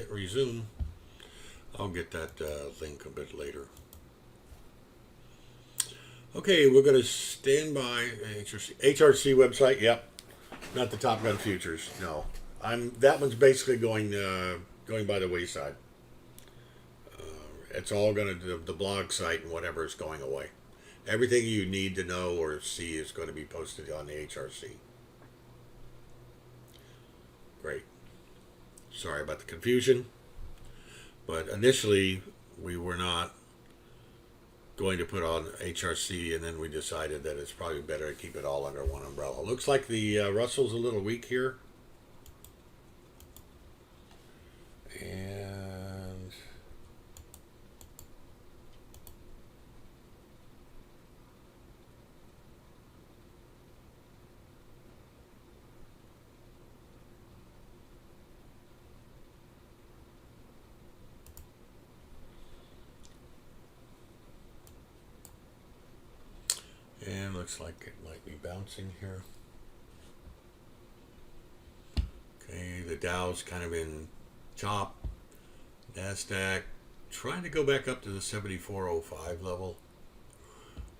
hit resume. I'll get that link a bit later. Okay, we're going to stand by HRC website. Yep, not the Top Gun Futures. No, that one's basically going by the wayside. It's all going to the blog site and whatever is going away. Everything you need to know or see is going to be posted on the HRC. Great. Sorry about the confusion, but initially we were not going to put on HRC, and then we decided that it's probably better to keep it all under one umbrella. Looks like the Russell's a little weak here. And looks like it might be bouncing here. Okay, the Dow's kind of in chop. NASDAQ trying to go back up to the 74.05 level.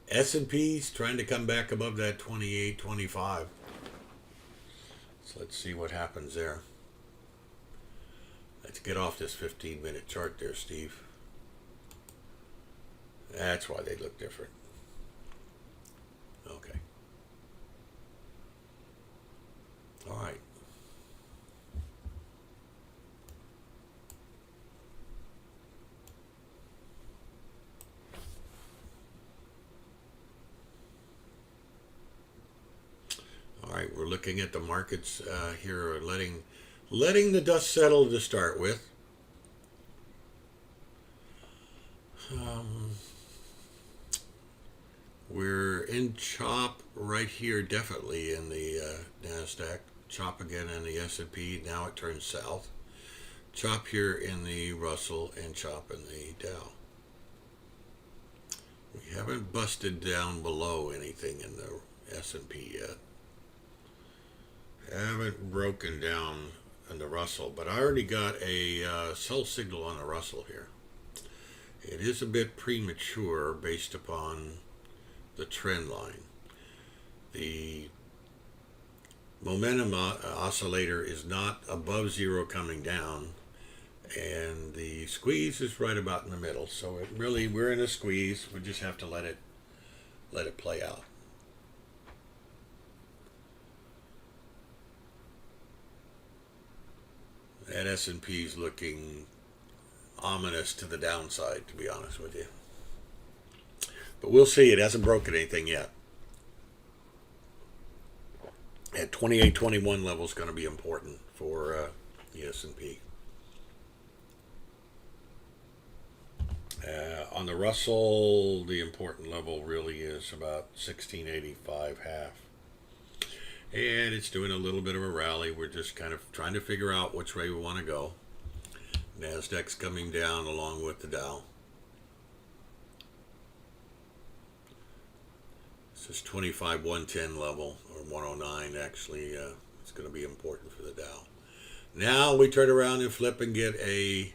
S&P's trying to come back above that 28.25. So let's see what happens there. Let's get off this 15-minute chart there, Steve. That's why they look different. Okay. All right. All right, we're looking at the markets here, letting the dust settle to start with. We're in chop right here, definitely in the NASDAQ. Chop again in the S&P. Now it turns south. Chop here in the Russell and chop in the Dow. We haven't busted down below anything in the S&P yet. Haven't broken down in the Russell, but I already got a sell signal on the Russell here. It is a bit premature based upon the trend line. The momentum oscillator is not above zero coming down, and the squeeze is right about in the middle. So we're in a squeeze. We just have to let it play out. That S&P is looking ominous to the downside, to be honest with you. But we'll see. It hasn't broken anything yet. At 28.21 level is going to be important for the S&P. On the Russell, the important level really is about 1685 half. And it's doing a little bit of a rally. We're just kind of trying to figure out which way we want to go. NASDAQ's coming down along with the Dow. This is 25,110 level, or 109 actually. It's going to be important for the Dow. Now we turn around and flip and get a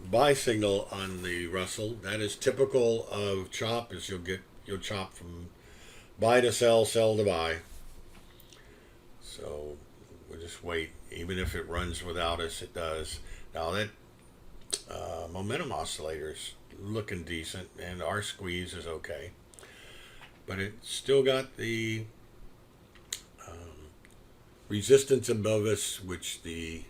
buy signal on the Russell. That is typical of chop, is you'll chop from buy to sell, sell to buy. So we'll just wait. Even if it runs without us, it does. Now that momentum oscillator's looking decent, and our squeeze is okay. But it's still got the resistance above us, which you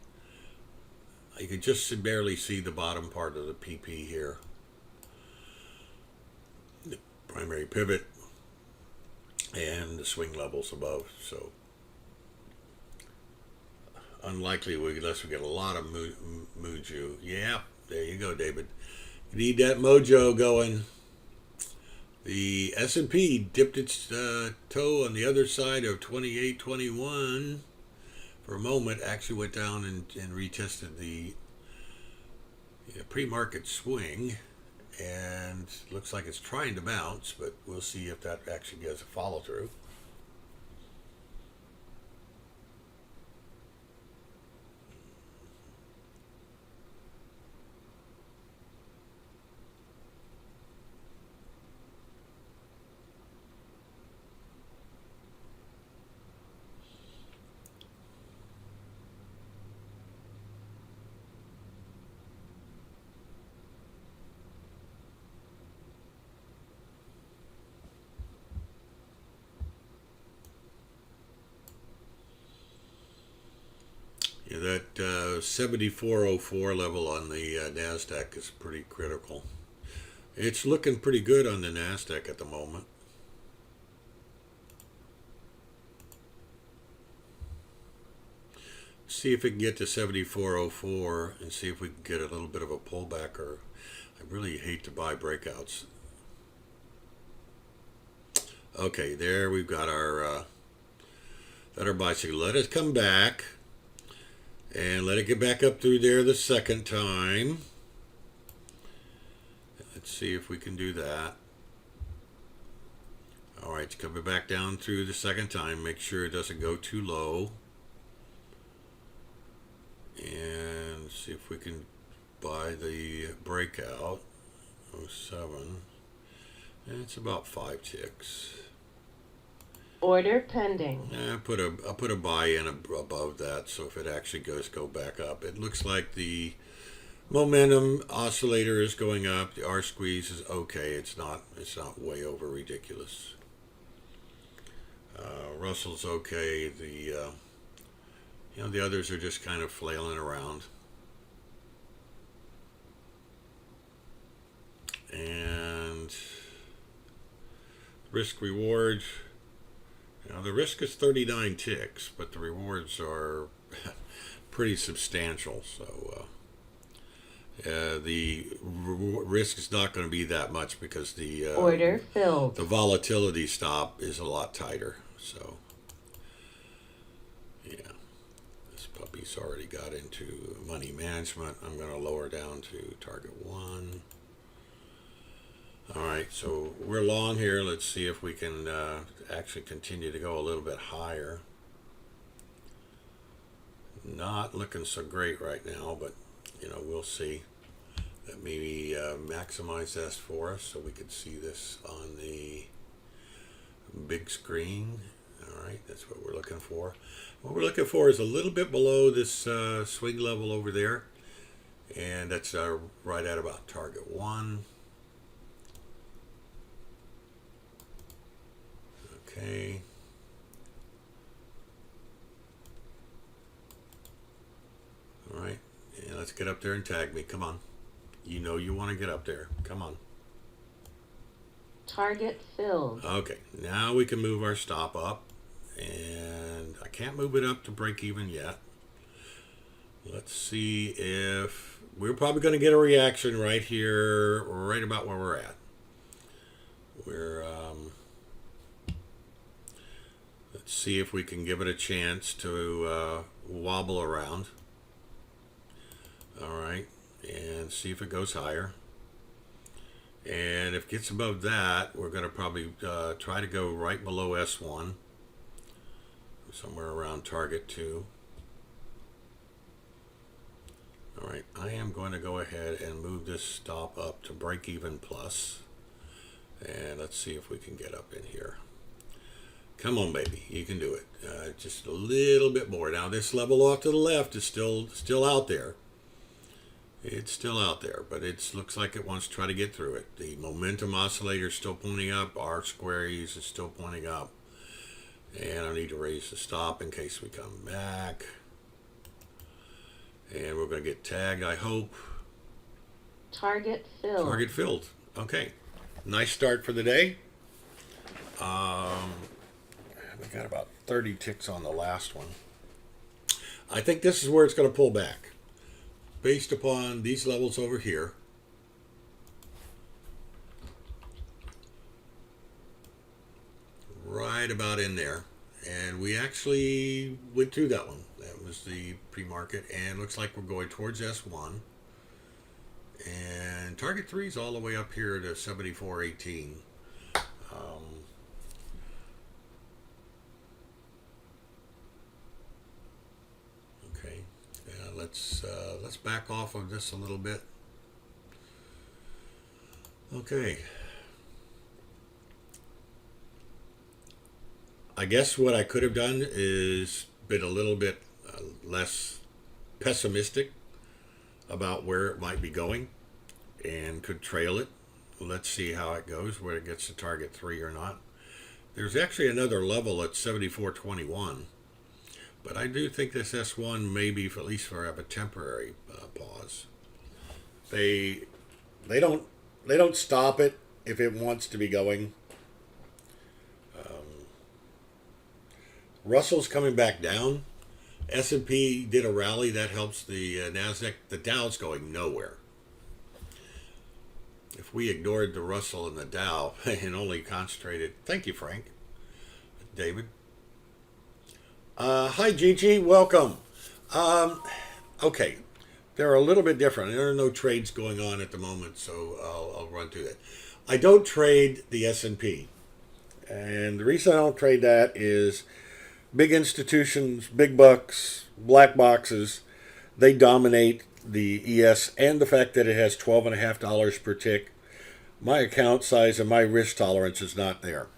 can just barely see the bottom part of the PP here. The primary pivot and the swing levels above. So unlikely unless we get a lot of mojo. Yeah, there you go, David. You need that mojo going. The S&P dipped its toe on the other side of 28.21 for a moment. Actually went down and retested the pre-market swing, and looks like it's trying to bounce, but we'll see if that actually gets a follow-through. 7404 level on the NASDAQ is pretty critical. It's looking pretty good on the NASDAQ at the moment. See if we can get to 7404 and see if we can get a little bit of a pullback. Or I really hate to buy breakouts. Okay, there we've got our bicycle. Let us come back and let it get back up through there the second time. Let's see if we can do that. All right, it's coming back down through the second time. Make sure it doesn't go too low. And see if we can buy the breakout. 07. And it's about 5 ticks. Order pending. I'll put a buy in above that, so if it actually goes go back up. It looks like the momentum oscillator is going up. The R squeeze is okay. It's not way over ridiculous. Russell's okay. The the others are just kind of flailing around. And risk reward. Now the risk is 39 ticks, but the rewards are pretty substantial. So the risk is not going to be that much because the order filled. The volatility stop is a lot tighter. So yeah, this puppy's already got into money management. I'm going to lower down to target 1. All right, so we're long here. Let's see if we can actually continue to go a little bit higher. Not looking so great right now, but we'll see. Let me maximize this for us so we can see this on the big screen. All right, that's what we're looking for. What we're looking for is a little bit below this swing level over there, and that's right at about target 1. Okay. All right. Yeah, let's get up there and tag me. Come on. You want to get up there. Come on. Target filled. Okay. Now we can move our stop up. And I can't move it up to break even yet. Let's see if we're probably going to get a reaction right here, right about where we're at. Let's see if we can give it a chance to wobble around. All right, and see if it goes higher. And if it gets above that, we're going to probably try to go right below S1, somewhere around target 2. All right, I am going to go ahead and move this stop up to break even plus. And let's see if we can get up in here. Come on, baby, you can do it. Just a little bit more. Now, this level off to the left is still out there. It's still out there, but it looks like it wants to try to get through it. The momentum oscillator is still pointing up. R squares is still pointing up. And I need to raise the stop in case we come back. And we're going to get tagged, I hope. Target filled. Target filled. Okay. Nice start for the day. We got about 30 ticks on the last one. I think this is where it's going to pull back. Based upon these levels over here. Right about in there. And we actually went through that one. That was the pre-market. And looks like we're going towards S1. And target 3 is all the way up here to 74.18. Okay. Let's back off of this a little bit. Okay. I guess what I could have done is been a little bit less pessimistic about where it might be going and could trail it. Let's see how it goes, whether it gets to target 3 or not. There's actually another level at 74.21, But I do think this S1 may be, for, at least for a temporary pause. They don't stop it if it wants to be going. Russell's coming back down. S&P did a rally that helps the Nasdaq. The Dow's going nowhere. If we ignored the Russell and the Dow and only concentrated, thank you, Frank, David. Hi, Gigi, welcome. Okay, they're a little bit different. There are no trades going on at the moment, so I'll run through that. I don't trade the S&P, and the reason I don't trade that is big institutions, big bucks, black boxes, they dominate the ES, and the fact that it has $12.50 per tick. My account size and my risk tolerance is not there,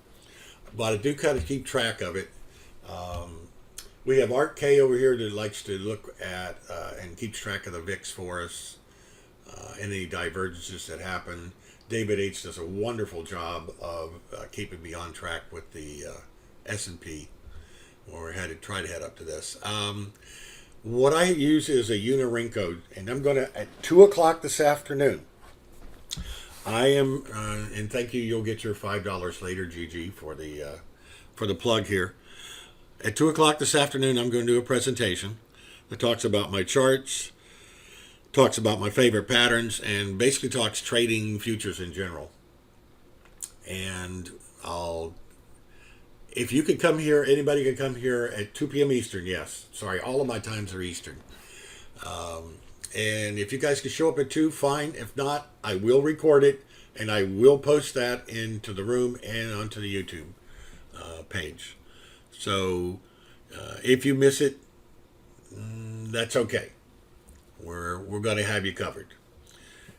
but I do kind of keep track of it. We have Art K over here that likes to look at and keeps track of the VIX for us, any divergences that happen. David H does a wonderful job of keeping me on track with the S&P. Or had to try to head up to this. What I use is a Unirenco, and I'm going to, at 2 o'clock this afternoon, I am, and thank you, you'll get your $5 later, GG, for the plug here. At 2 o'clock this afternoon, I'm going to do a presentation that talks about my charts, talks about my favorite patterns, and basically talks trading futures in general. And if you could come here, anybody can come here at 2 p.m. Eastern, yes. Sorry, all of my times are Eastern. And if you guys can show up at 2, fine. If not, I will record it, and I will post that into the room and onto the YouTube page. So if you miss it, that's okay. We're going to have you covered.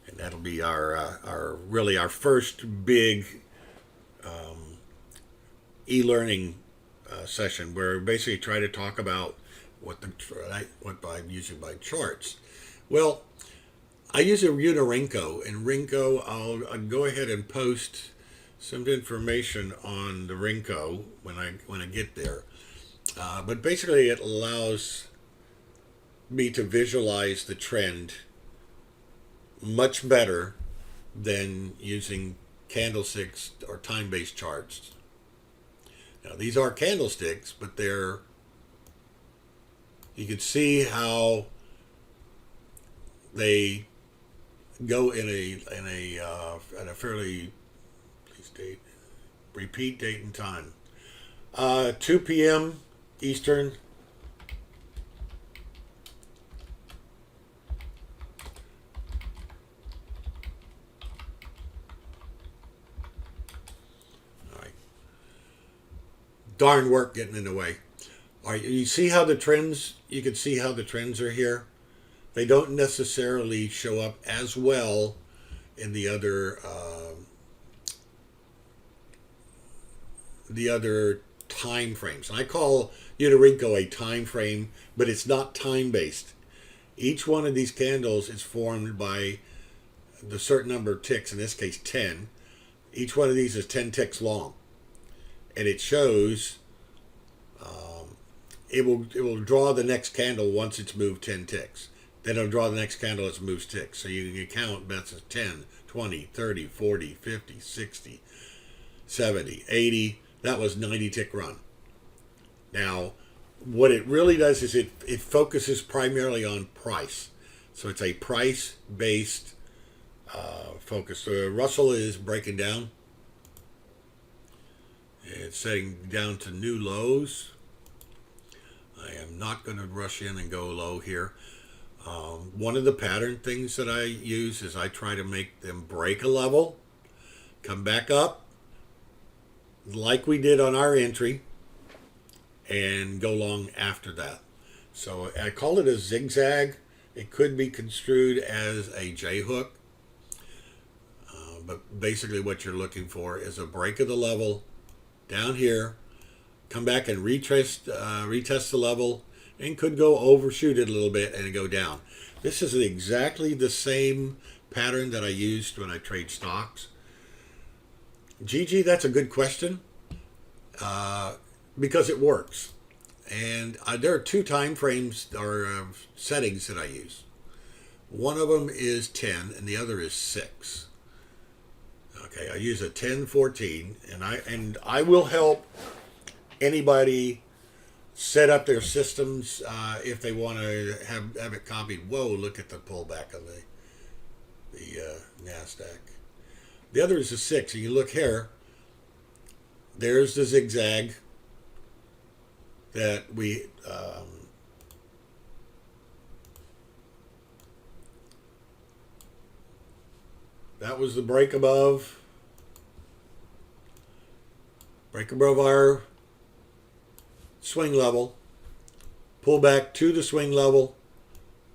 And that'll be our first big e-learning session where we basically try to talk about what I'm using my charts. Well, I use a Unirenco, and Renko, I'll go ahead and post some information on the Renko when I get there. But basically, it allows me to visualize the trend much better than using candlesticks or time-based charts. Now, these are candlesticks, but you can see how they go in a fairly, please date, repeat date and time. 2 p.m. Eastern. Darn work getting in the way. All right, you see how the trends, you can see how the trends are here. They don't necessarily show up as well in the other time frames. And I call Unirenco a time frame, but it's not time based. Each one of these candles is formed by the certain number of ticks, in this case 10. Each one of these is 10 ticks long. And it shows, it will draw the next candle once it's moved 10 ticks. Then it'll draw the next candle as it moves ticks. So you can count, that's 10, 20, 30, 40, 50, 60, 70, 80. That was 90 tick run. Now, what it really does is it focuses primarily on price. So it's a price-based focus. So Russell is breaking down. It's setting down to new lows. I am not going to rush in and go low here. One of the pattern things that I use is I try to make them break a level, come back up, like we did on our entry, and go long after that. So I call it a zigzag. It could be construed as a J-hook. But basically what you're looking for is a break of the level down here, come back and retest the level, and could go overshoot it a little bit and go down. This is exactly the same pattern that I used when I trade stocks. Gigi, that's a good question, because it works. And there are two time frames or settings that I use. One of them is 10 and the other is 6. Okay, I use a 1014, and I will help anybody set up their systems if they want to have it copied. Whoa, look at the pullback of the NASDAQ. The other is a 6. And you look here, there's the zigzag that we that was the break above our swing level, pull back to the swing level,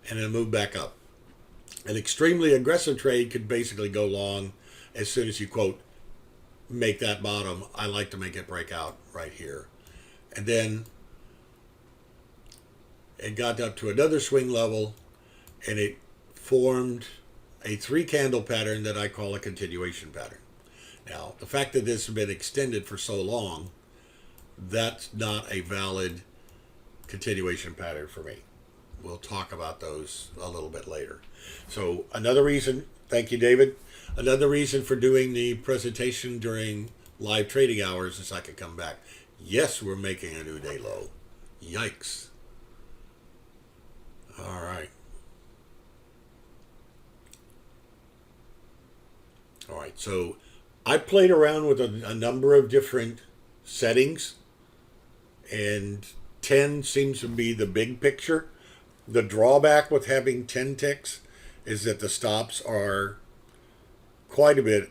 and then move back up. An extremely aggressive trade could basically go long as soon as you, quote, make that bottom. I like to make it break out right here. And then it got up to another swing level, and it formed a 3-candle pattern that I call a continuation pattern. Now, the fact that this has been extended for so long, that's not a valid continuation pattern for me. We'll talk about those a little bit later. So another reason, thank you, David. Another reason for doing the presentation during live trading hours is I could come back. Yes, we're making a new day low. Yikes. All right. All right, so I played around with a number of different settings, and 10 seems to be the big picture. The drawback with having 10 ticks is that the stops are quite a bit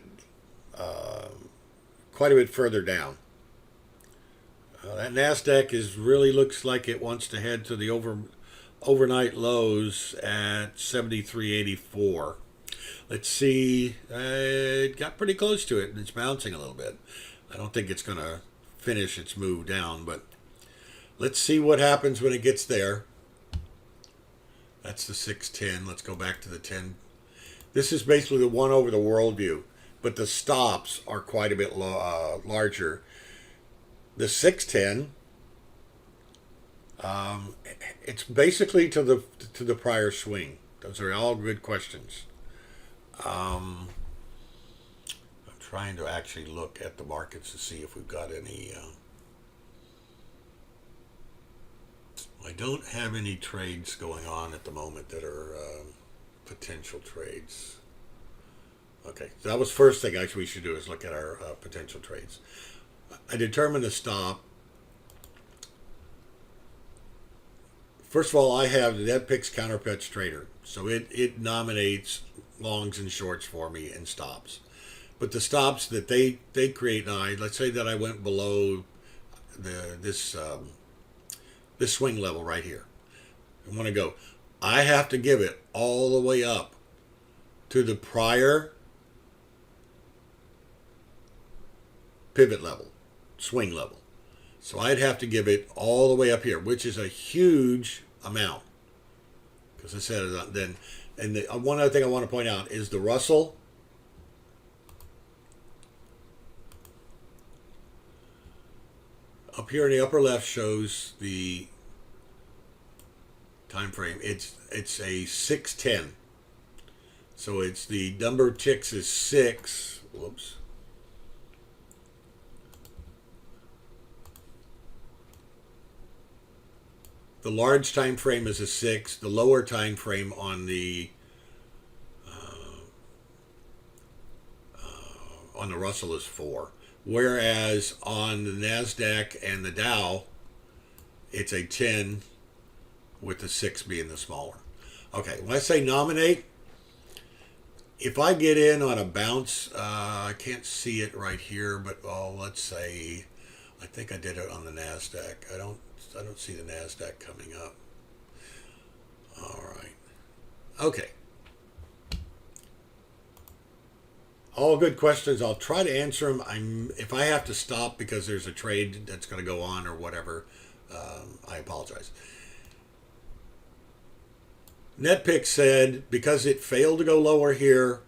further down. That NASDAQ really looks like it wants to head to the overnight lows at 73.84. Let's see. It got pretty close to it, and it's bouncing a little bit. I don't think it's going to finish its move down, but let's see what happens when it gets there. That's the 610. Let's go back to the 10. This is basically the one over the worldview, but the stops are quite a bit larger. The 610, it's basically to the prior swing. Those are all good questions. I'm trying to actually look at the markets to see if we've got any. I don't have any trades going on at the moment that are potential trades. Okay, so that was first thing actually we should do is look at our potential trades. I determined to stop. First of all, I have the NetPicks Counterpitch Trader, so it nominates longs and shorts for me and stops. But the stops that they create now, let's say that I went below this swing level right here. I want to go. I have to give it all the way up to the prior pivot level, swing level. So I'd have to give it all the way up here, which is a huge amount. Because I said then, and one other thing I want to point out is the Russell. Up here in the upper left shows the time frame. It's a 610. So it's the number of ticks is 6. Whoops. The large time frame is a 6. The lower time frame on the Russell is 4. Whereas on the NASDAQ and the Dow, it's a 10 with the 6 being the smaller. Okay, when I say nominate, if I get in on a bounce, I can't see it right here, but let's say, I think I did it on the NASDAQ. I don't see the NASDAQ coming up. All right. Okay. All good questions. I'll try to answer them. If I have to stop because there's a trade that's going to go on or whatever, I apologize. NetPicks said because it failed to go lower here,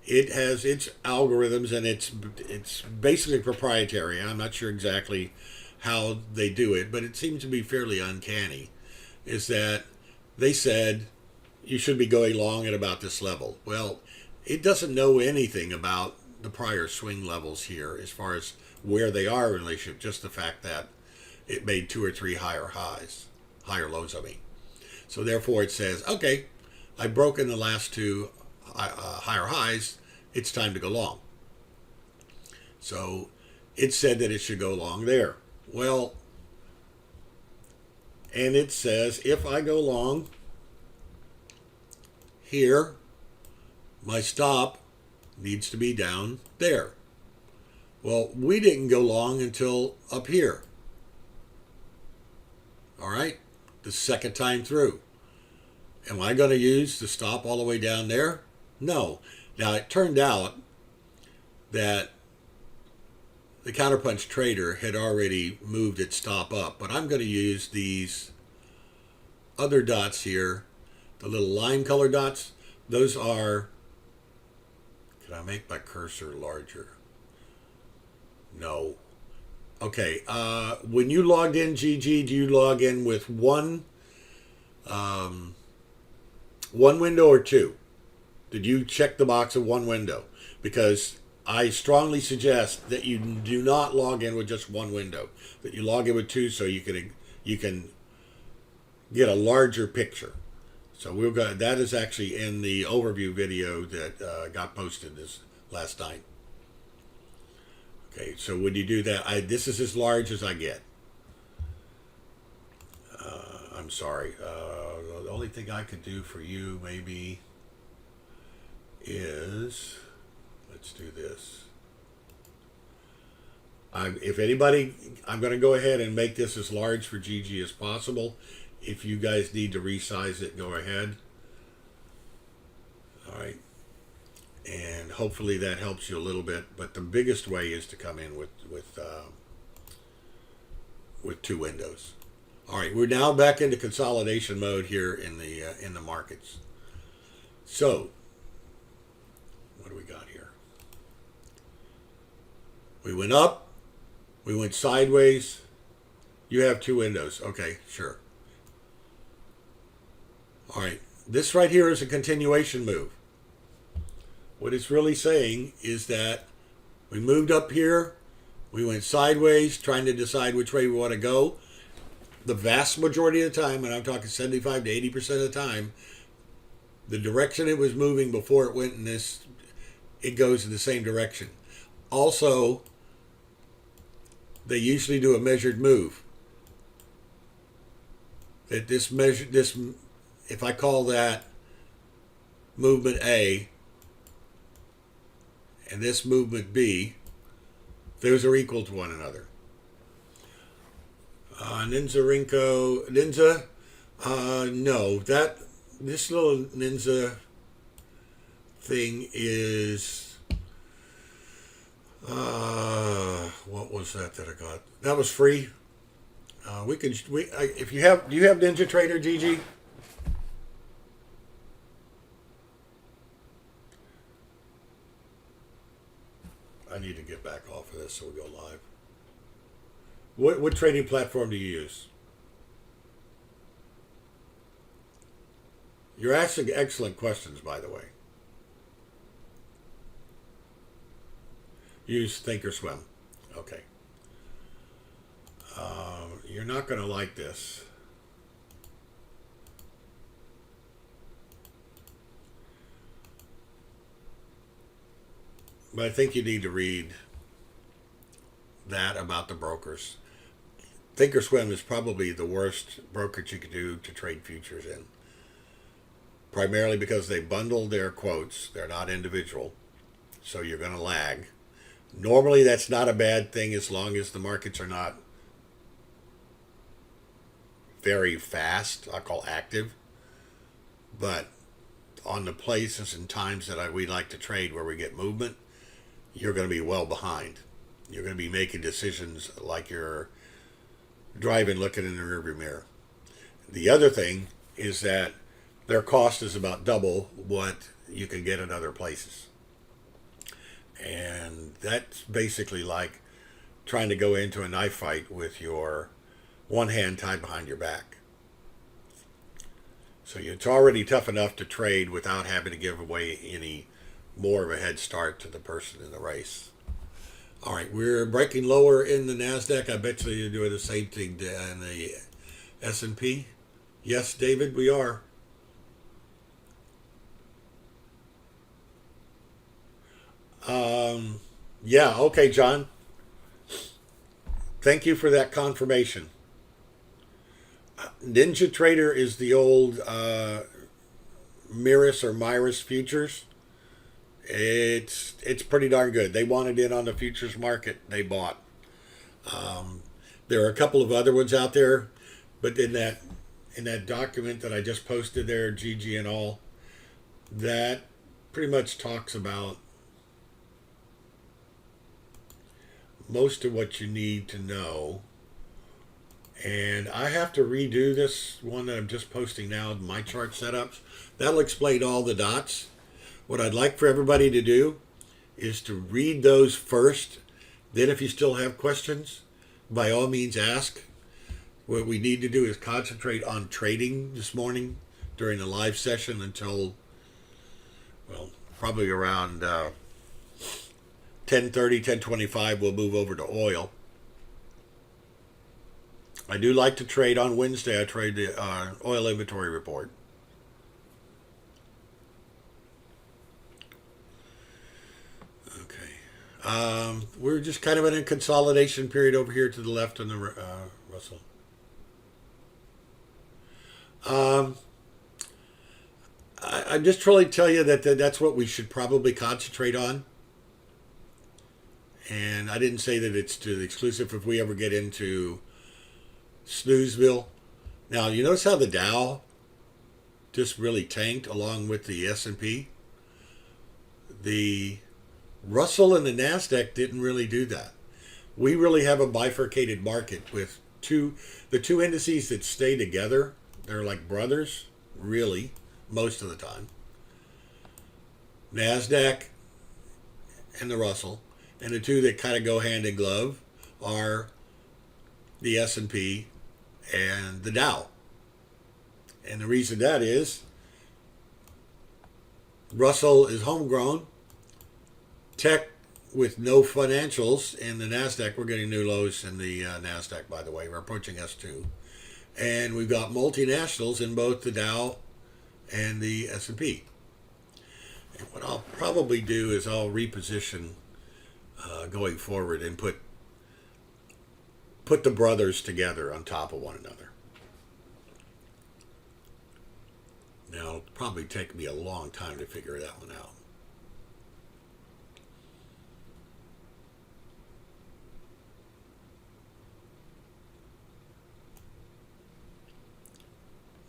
it has its algorithms and it's basically proprietary. I'm not sure exactly how they do it, but it seems to be fairly uncanny, is that they said you should be going long at about this level. Well, it doesn't know anything about the prior swing levels here as far as where they are in relationship, just the fact that it made 2 or 3 higher lows, I mean. So therefore it says, okay, I've broken the last 2 higher highs, it's time to go long. So it said that it should go long there. Well, and it says if I go long here, my stop needs to be down there. Well, we didn't go long until up here. All right, the second time through. Am I going to use the stop all the way down there? No. Now, it turned out that the counterpunch trader had already moved its stop up, but I'm going to use these other dots here, the little lime color dots. Those are, can I make my cursor larger? No. Okay, when you logged in, GG, do you log in with one window or 2? Did you check the box of one window? Because I strongly suggest that you do not log in with just one window, that you log in with 2 so you can get a larger picture. So that is actually in the overview video that got posted this last night. Okay, so when you do that, this is as large as I get. I'm sorry. The only thing I could do for you maybe is, let's do this. If anybody, I'm going to go ahead and make this as large for GG as possible. If you guys need to resize it, go ahead. All right. And hopefully that helps you a little bit. But the biggest way is to come in with 2 windows. All right, we're now back into consolidation mode here in the markets. So, what do we got here? We went up, we went sideways. You have 2 windows. Okay, sure. All right, this right here is a continuation move. What it's really saying is that we moved up here, we went sideways, trying to decide which way we want to go. The vast majority of the time, and I'm talking 75 to 80% of the time, the direction it was moving before it went in this, it goes in the same direction. Also, they usually do a measured move. That this, if I call that movement A, and this movement B, those are equal to one another. Ninja, no, this little Ninja thing is, what was that I got? That was free. If you have, do you have Ninja Trader, GG? I need to get back off of this so we go live. What trading platform do you use? You're asking excellent questions, by the way. Use Thinkorswim. Okay. You're not going to like this. But I think you need to read that about the brokers. Thinkorswim is probably the worst brokerage you could do to trade futures in. Primarily because they bundle their quotes. They're not individual. So you're going to lag. Normally that's not a bad thing as long as the markets are not very fast. I'll call active. But on the places and times that we like to trade where we get movement, you're going to be well behind. You're going to be making decisions like you're driving, looking in the rearview mirror. The other thing is that their cost is about double what you can get in other places. And that's basically like trying to go into a knife fight with your one hand tied behind your back. So it's already tough enough to trade without having to give away any more of a head start to the person in the race. All right, we're breaking lower in the NASDAQ. I bet you you're doing the same thing in the S&P. Yes, David, we are. Yeah, okay, John. Thank you for that confirmation. Ninja Trader is the old Miris or Myris futures. It's pretty darn good. They wanted in on the futures market. They bought. There are a couple of other ones out there, but in that document that I just posted there, GG and all, that pretty much talks about most of what you need to know. And I have to redo this one that I'm just posting now, my chart setups. That'll explain all the dots. What I'd like for everybody to do is to read those first. Then if you still have questions, by all means ask. What we need to do is concentrate on trading this morning during the live session until, well, probably around 10:30, 10:25, we'll move over to oil. I do like to trade on Wednesday. I trade the oil inventory report. Okay. We're just kind of in a consolidation period over here to the left on the Russell. I'm just trying to tell you that that's what we should probably concentrate on. And I didn't say that it's to the exclusive if we ever get into Snoozeville. Now, you notice how the Dow just really tanked along with the S&P? The Russell and the NASDAQ didn't really do that. We really have a bifurcated market with the two indices that stay together. They're like brothers, really, most of the time. NASDAQ and the Russell. And the two that kind of go hand in glove are the S&P and the Dow. And the reason that is, Russell is homegrown, tech with no financials. In the NASDAQ, we're getting new lows in the NASDAQ, by the way. We're approaching S2. And we've got multinationals in both the Dow and the S&P. And what I'll probably do is I'll reposition going forward and put the brothers together on top of one another. Now, it'll probably take me a long time to figure that one out.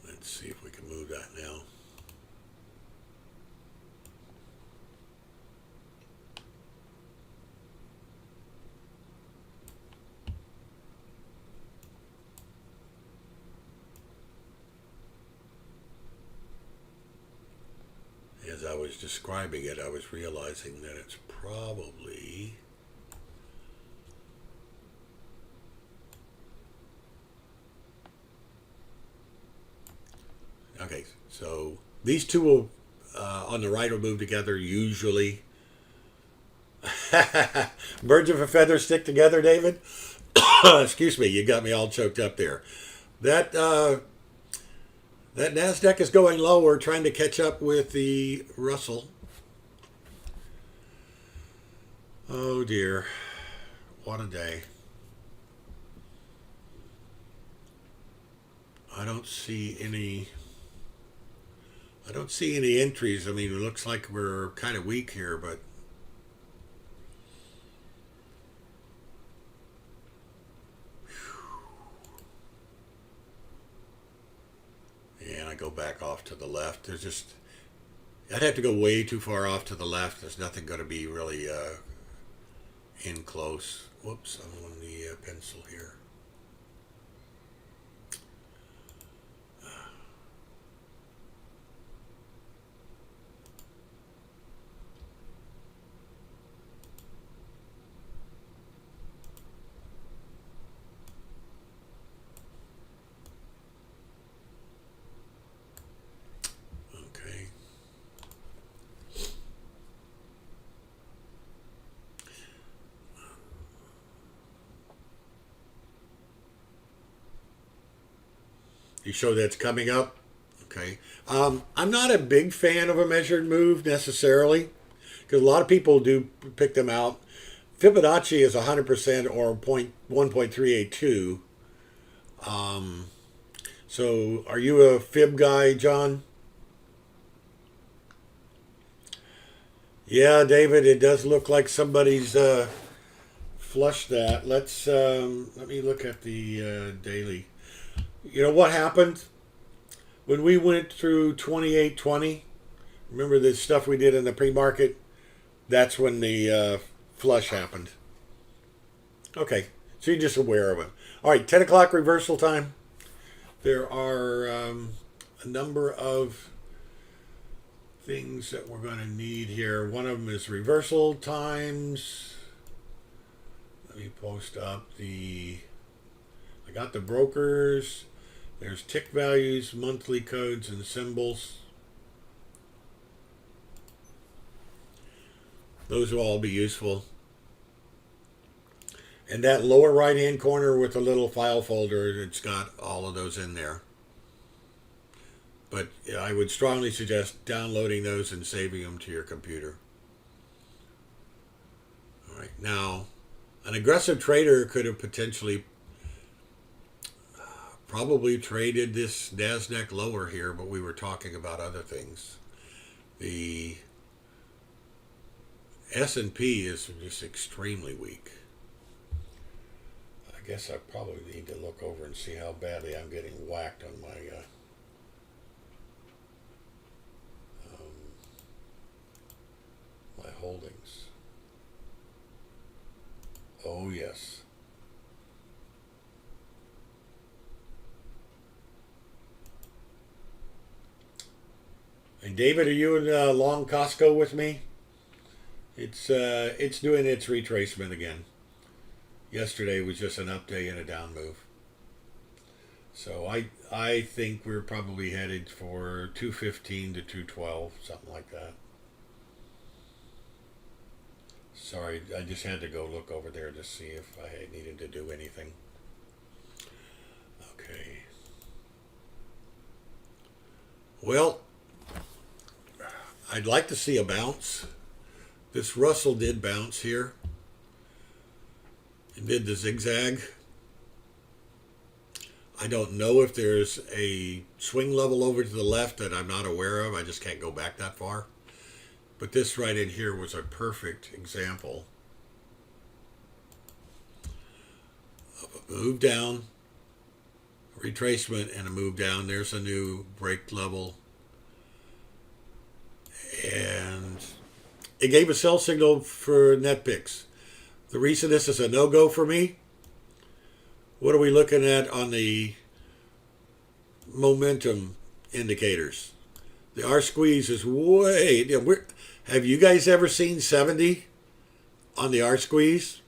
Let's see if we can move that now. As I was describing it, I was realizing that it's probably okay. So these two will on the right will move together usually. Birds of a feather stick together, David. Excuse me, you got me all choked up there. That NASDAQ is going lower, trying to catch up with the Russell. Oh dear. What a day. I don't see any entries. I mean, it looks like we're kind of weak here, but and I go back off to the left. There's just, I'd have to go way too far off to the left. There's nothing going to be really in close. Whoops, I'm on the pencil here. You show that's coming up. Okay. I'm not a big fan of a measured move necessarily, because a lot of people do pick them out. Fibonacci is 100% or 1.382. So are you a fib guy, John? Yeah, David, it does look like somebody's flushed that. Let me look at the daily. You know what happened when we went through 2820? Remember the stuff we did in the pre-market? That's when the flush happened. Okay, so you're just aware of it. All right, 10 o'clock reversal time. There are a number of things that we're going to need here. One of them is reversal times. Let me post up I got the brokers. There's tick values, monthly codes, and symbols. Those will all be useful. And that lower right hand corner with the little file folder, it's got all of those in there. But I would strongly suggest downloading those and saving them to your computer. All right, now an aggressive trader could have potentially probably traded this NASDAQ lower here, but we were talking about other things. The S&P is just extremely weak. I guess I probably need to look over and see how badly I'm getting whacked on my holdings. Oh yes. And David, are you in long Costco with me? It's doing its retracement again. Yesterday was just an up day and a down move. So I think we're probably headed for 215 to 212, something like that. Sorry, I just had to go look over there to see if I needed to do anything. Okay. Well, I'd like to see a bounce. This Russell did bounce here. It did the zigzag. I don't know if there's a swing level over to the left that I'm not aware of. I just can't go back that far. But this right in here was a perfect example of a move down, a retracement, and a move down. There's a new break level. And it gave a sell signal for net picks. The reason this is a no-go for me, what are we looking at on the momentum indicators? The R squeeze is way... have you guys ever seen 70 on the R squeeze?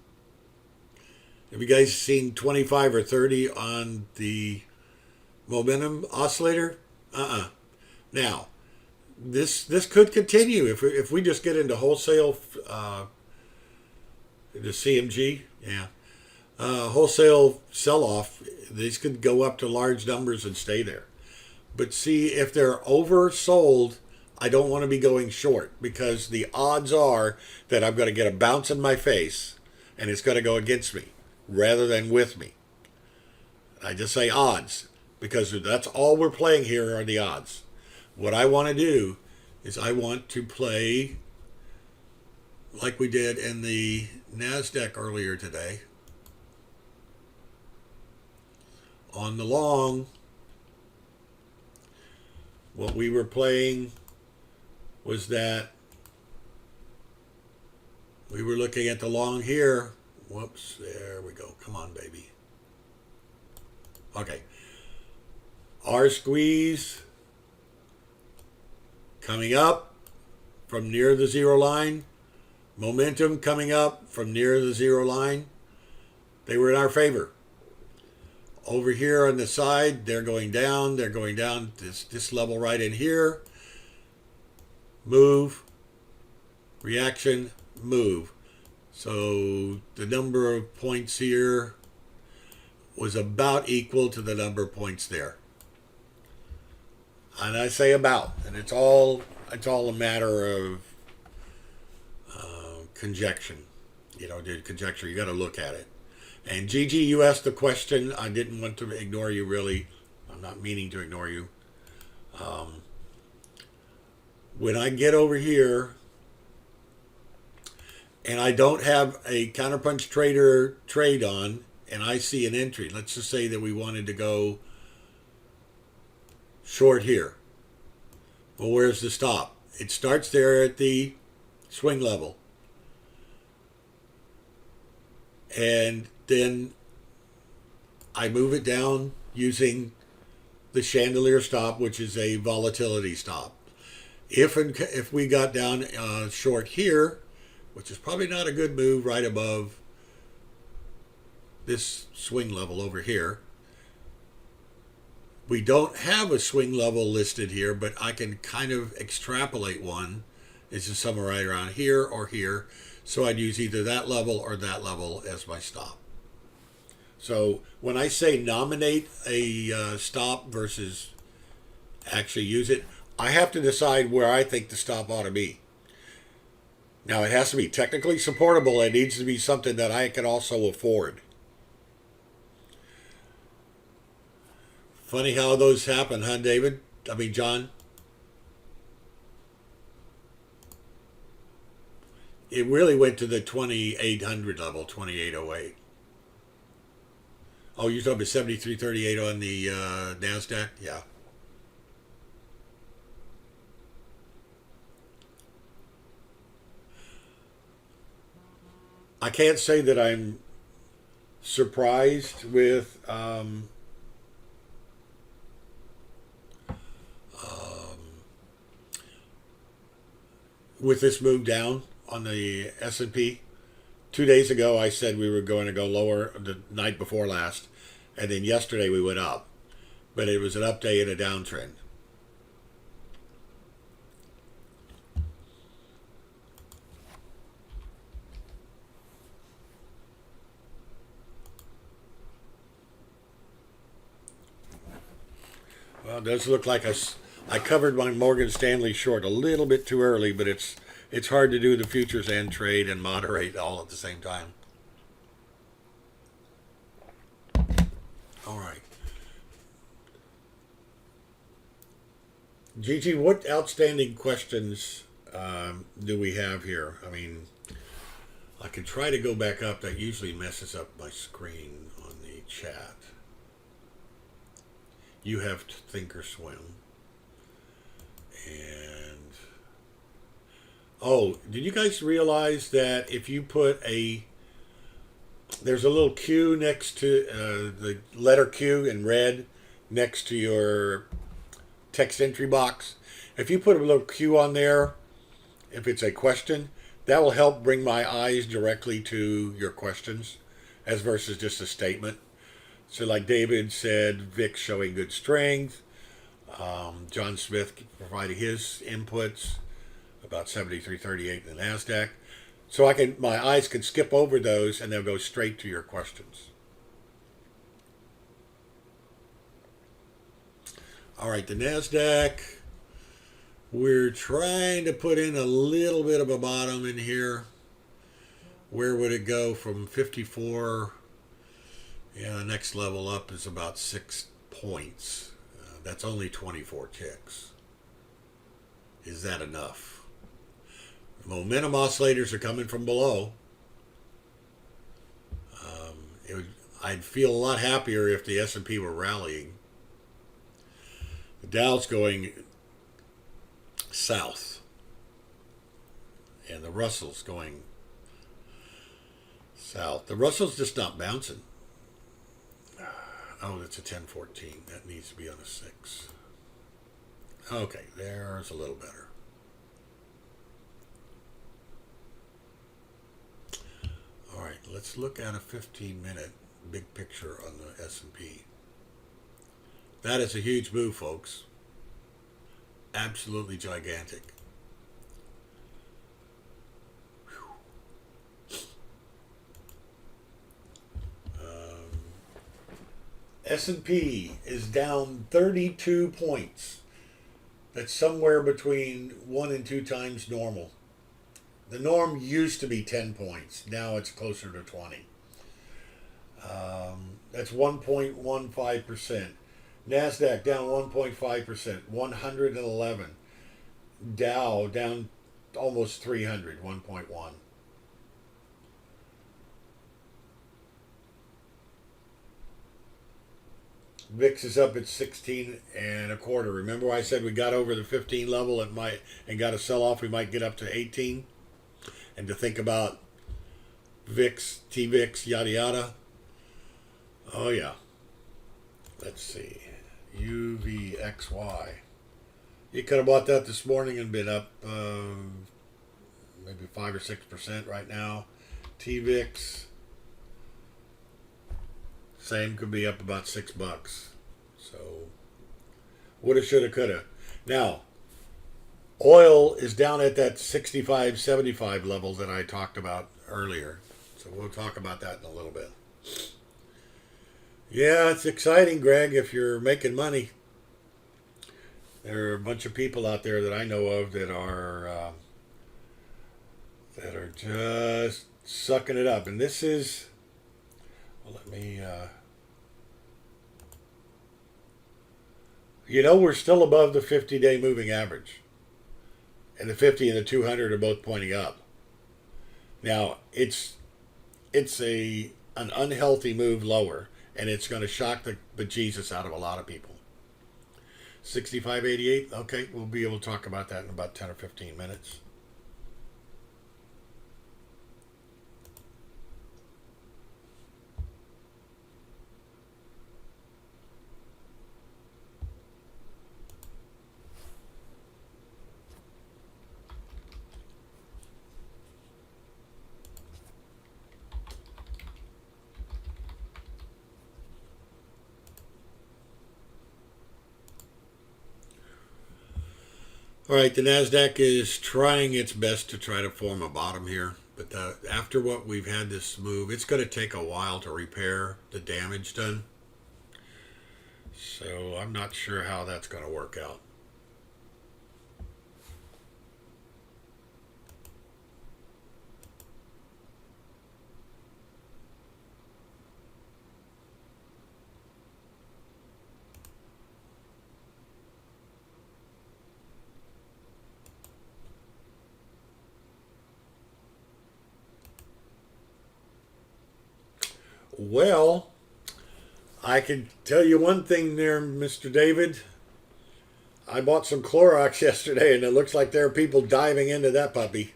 Have you guys seen 25 or 30 on the momentum oscillator? Now, this could continue if we just get into wholesale... the CMG, yeah. Wholesale sell-off, these could go up to large numbers and stay there. But see, if they're oversold, I don't want to be going short because the odds are that I'm going to get a bounce in my face and it's going to go against me rather than with me. I just say odds because that's all we're playing here are the odds. What I want to do is I want to play like we did in the NASDAQ earlier today. On the long, what we were playing was that we were looking at the long here. Whoops, there we go. Come on, baby. Okay. R squeeze coming up from near the zero line. Momentum coming up from near the zero line. They were in our favor. Over here on the side, they're going down. They're going down this level right in here. Move. Reaction. Move. So the number of points here was about equal to the number of points there. And I say about, and it's all a matter of conjecture. Conjecture. You got to look at it. And Gigi, you asked the question. I didn't want to ignore you. Really, I'm not meaning to ignore you. When I get over here and I don't have a counterpunch trader trade on, and I see an entry. Let's just say that we wanted to go short here. Well, where's the stop? It starts there at the swing level. And then I move it down using the chandelier stop, which is a volatility stop. If we got down short here, which is probably not a good move right above this swing level over here. We don't have a swing level listed here, but I can kind of extrapolate one. It's just somewhere right around here or here. So I'd use either that level or that level as my stop. So when I say nominate a stop versus actually use it, I have to decide where I think the stop ought to be. Now, it has to be technically supportable. It needs to be something that I can also afford. Funny how those happen, huh, David? I mean, John? It really went to the 2800 level, 2808. Oh, you're talking about 7338 on the NASDAQ? Yeah. I can't say that I'm surprised with this move down on the S&P. 2 days ago, I said we were going to go lower the night before last, and then yesterday we went up. But it was an up day and a downtrend. Well, it does look like I covered my Morgan Stanley short a little bit too early, but it's hard to do the futures and trade and moderate all at the same time. All right. Gigi, what outstanding questions do we have here? I mean, I can try to go back up. That usually messes up my screen on the chat. You have Thinkorswim. And oh, did you guys realize that if you put there's a little Q next to the letter Q in red next to your text entry box. If you put a little Q on there, if it's a question, that will help bring my eyes directly to your questions as versus just a statement. So like David said, VIX showing good strength. John Smith providing his inputs about 73.38 in the NASDAQ. So my eyes can skip over those and they'll go straight to your questions. All right, the NASDAQ, we're trying to put in a little bit of a bottom in here. Where would it go from 54? Yeah, the next level up is about 6 points. That's only 24 ticks. Is that enough? Momentum oscillators are coming from below. I'd feel a lot happier if the S&P were rallying. The Dow's going south. And the Russell's going south. The Russell's just not bouncing. Oh, that's a 1014. That needs to be on a 6. Okay, there's a little better. All right, let's look at a 15-minute big picture on the S&P. That is a huge move, folks. Absolutely gigantic. S&P is down 32 points that's somewhere between 1 and 2 times normal. The norm used to be 10 points. Now it's closer to 20. That's 1.15%. NASDAQ down 1.5%, 111. Dow down almost 300, 1.1. VIX is up at 16.25. Remember I said we got over the 15 level and got a sell off, we might get up to 18? And to think about VIX, TVIX, yada yada. Oh yeah. Let's see. UVXY. You could have bought that this morning and been up maybe 5 or 6% right now. TVIX. Same, could be up about $6. So, woulda, shoulda, coulda. Now, oil is down at that 65, 75 level that I talked about earlier. So we'll talk about that in a little bit. Yeah, it's exciting, Greg, if you're making money. There are a bunch of people out there that I know of that are just sucking it up. And this is... Well, let me, we're still above the 50-day moving average. And the 50 and the 200 are both pointing up. Now, it's an unhealthy move lower, and it's going to shock the bejesus out of a lot of people. 65.88, okay, we'll be able to talk about that in about 10 or 15 minutes. All right, the NASDAQ is trying its best to try to form a bottom here. But after what we've had this move, it's going to take a while to repair the damage done. So I'm not sure how that's going to work out. Well, I can tell you one thing there, Mr. David. I bought some Clorox yesterday, and it looks like there are people diving into that puppy.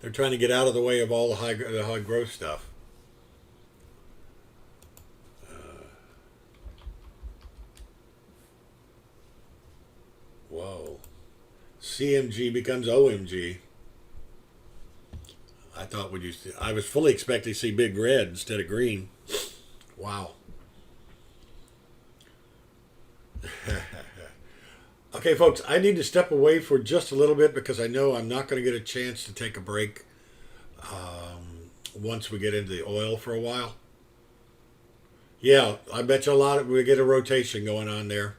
They're trying to get out of the way of all the high growth stuff. Whoa. CMG becomes OMG. I was fully expecting to see big red instead of green. Wow. Okay, folks, I need to step away for just a little bit because I know I'm not going to get a chance to take a break once we get into the oil for a while. Yeah, I bet you we get a rotation going on there.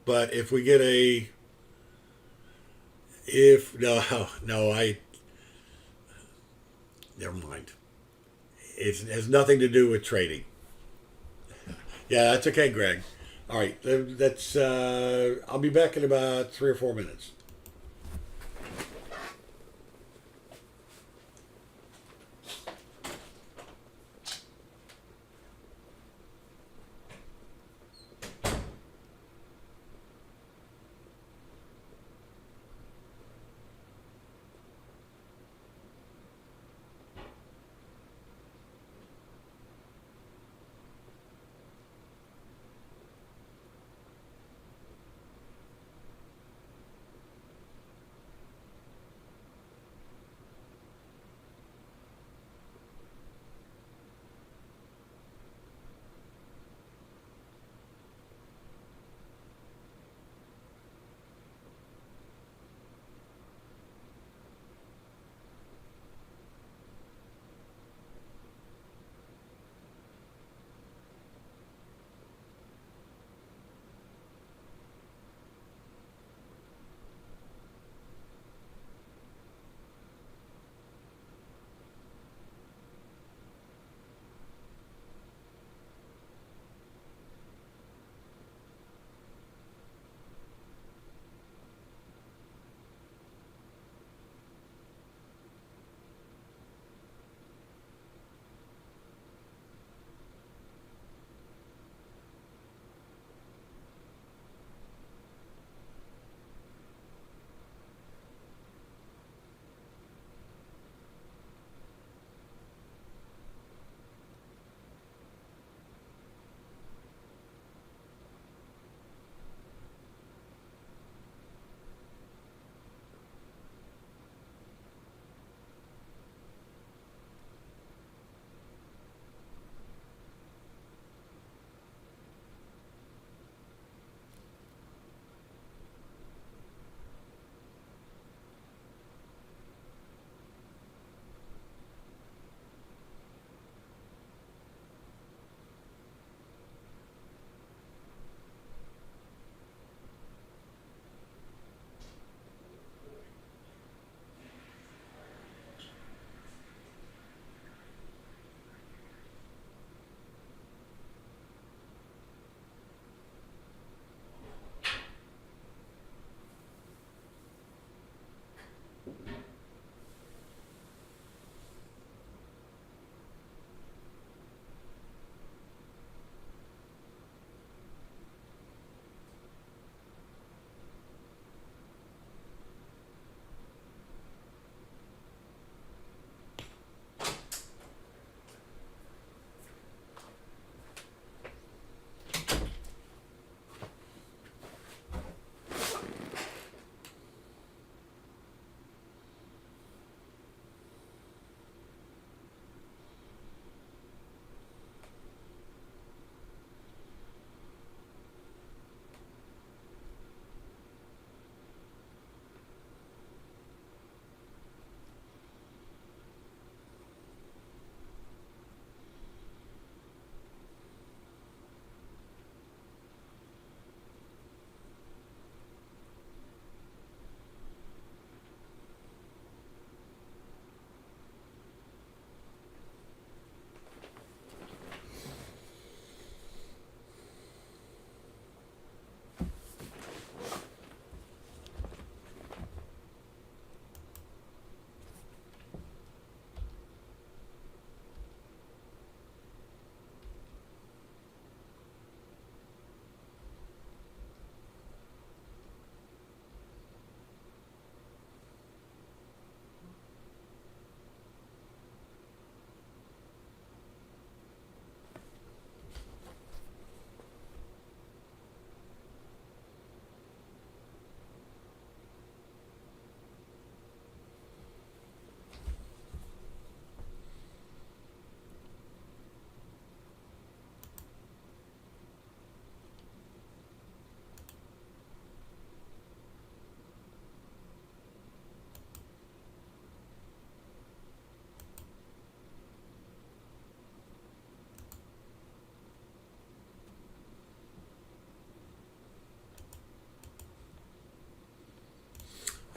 But if we get never mind. It has nothing to do with trading. Yeah, that's okay, Greg. All right, I'll be back in about 3 or 4 minutes.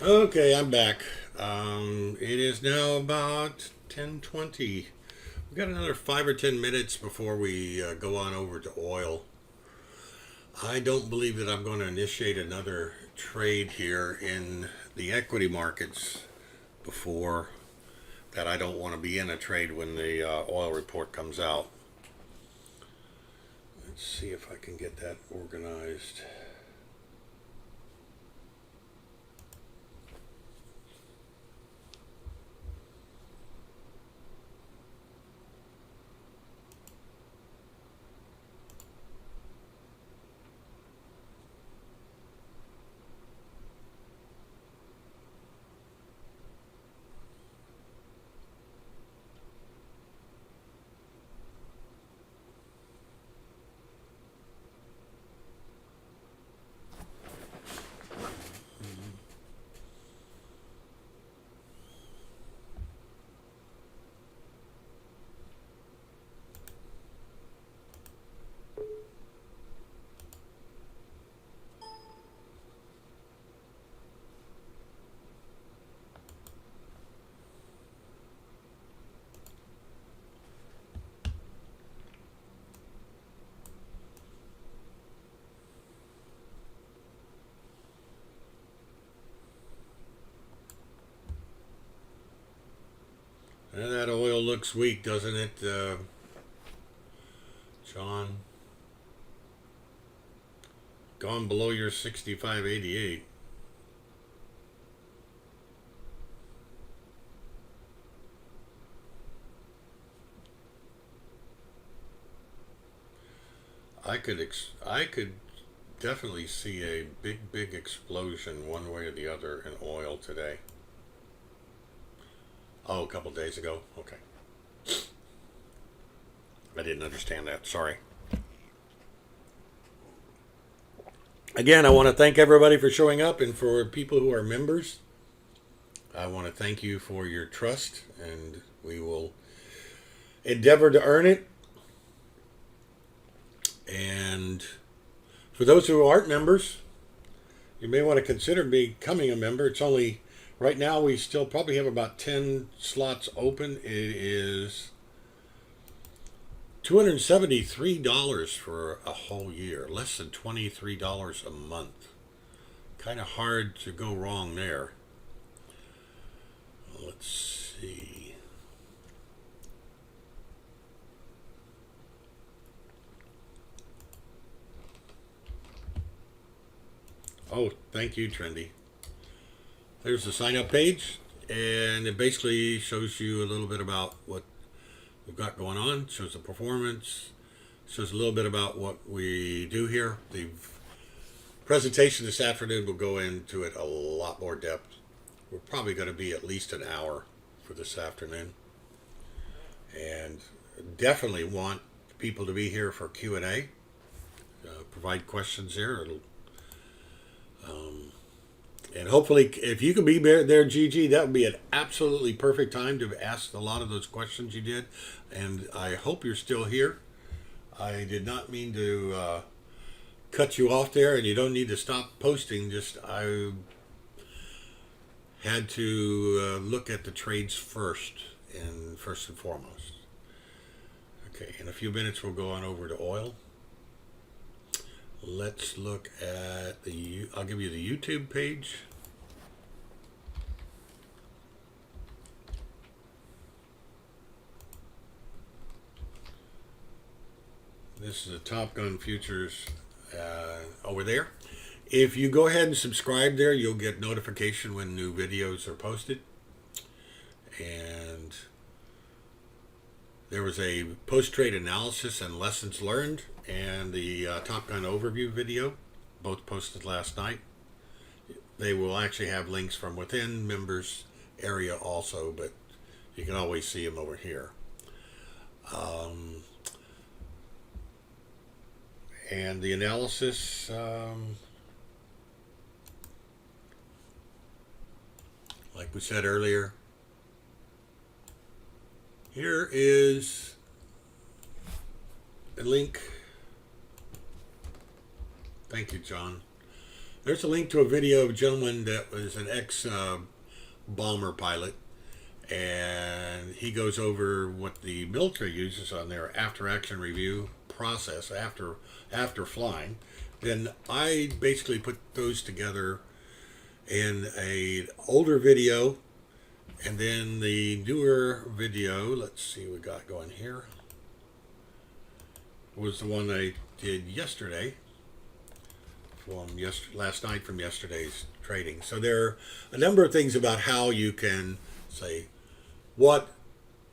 Okay, I'm back. It is now about 10:20. We've got another 5 or 10 minutes before we go on over to oil. I don't believe that I'm going to initiate another trade here in the equity markets before that. I don't want to be in a trade when the oil report comes out. Let's see if I can get that organized. That oil looks weak, doesn't it, John? Gone below your 65.88. I could definitely see a big explosion one way or the other in oil today. Oh, a couple days ago. Okay. I didn't understand that. Sorry. Again, I want to thank everybody for showing up, and for people who are members, I want to thank you for your trust, and we will endeavor to earn it. And for those who aren't members, you may want to consider becoming a member. It's only, right now, we still probably have about 10 slots open. It is $273 for a whole year, less than $23 a month. Kind of hard to go wrong there. Let's see. Oh, thank you, Trendy. There's the sign up page, and it basically shows you a little bit about what we've got going on, shows the performance, shows a little bit about what we do here. The presentation this afternoon will go into it a lot more depth. We're probably going to be at least an hour for this afternoon, and definitely want people to be here for Q&A. Provide questions there. And hopefully, if you can be there, Gigi, that would be an absolutely perfect time to ask a lot of those questions you did. And I hope you're still here. I did not mean to cut you off there, and you don't need to stop posting. Just I had to look at the trades first and foremost. Okay, in a few minutes we'll go on over to oil. Let's look at I'll give you the YouTube page. This is the Top Gun Futures over there. If you go ahead and subscribe there, you'll get notification when new videos are posted. And there was a post-trade analysis and lessons learned, and the Top Gun overview video, both posted last night. They will actually have links from within members area also, but you can always see them over here. And the analysis, like we said earlier, here is a link. Thank you, John. There's a link to a video of a gentleman that was an ex bomber pilot, and he goes over what the military uses on their after action review process after flying. Then I basically put those together in a older video, and then the newer video. Let's see what we got going here. Was the one I did yesterday from last night from yesterday's trading. So there are a number of things about how you can say what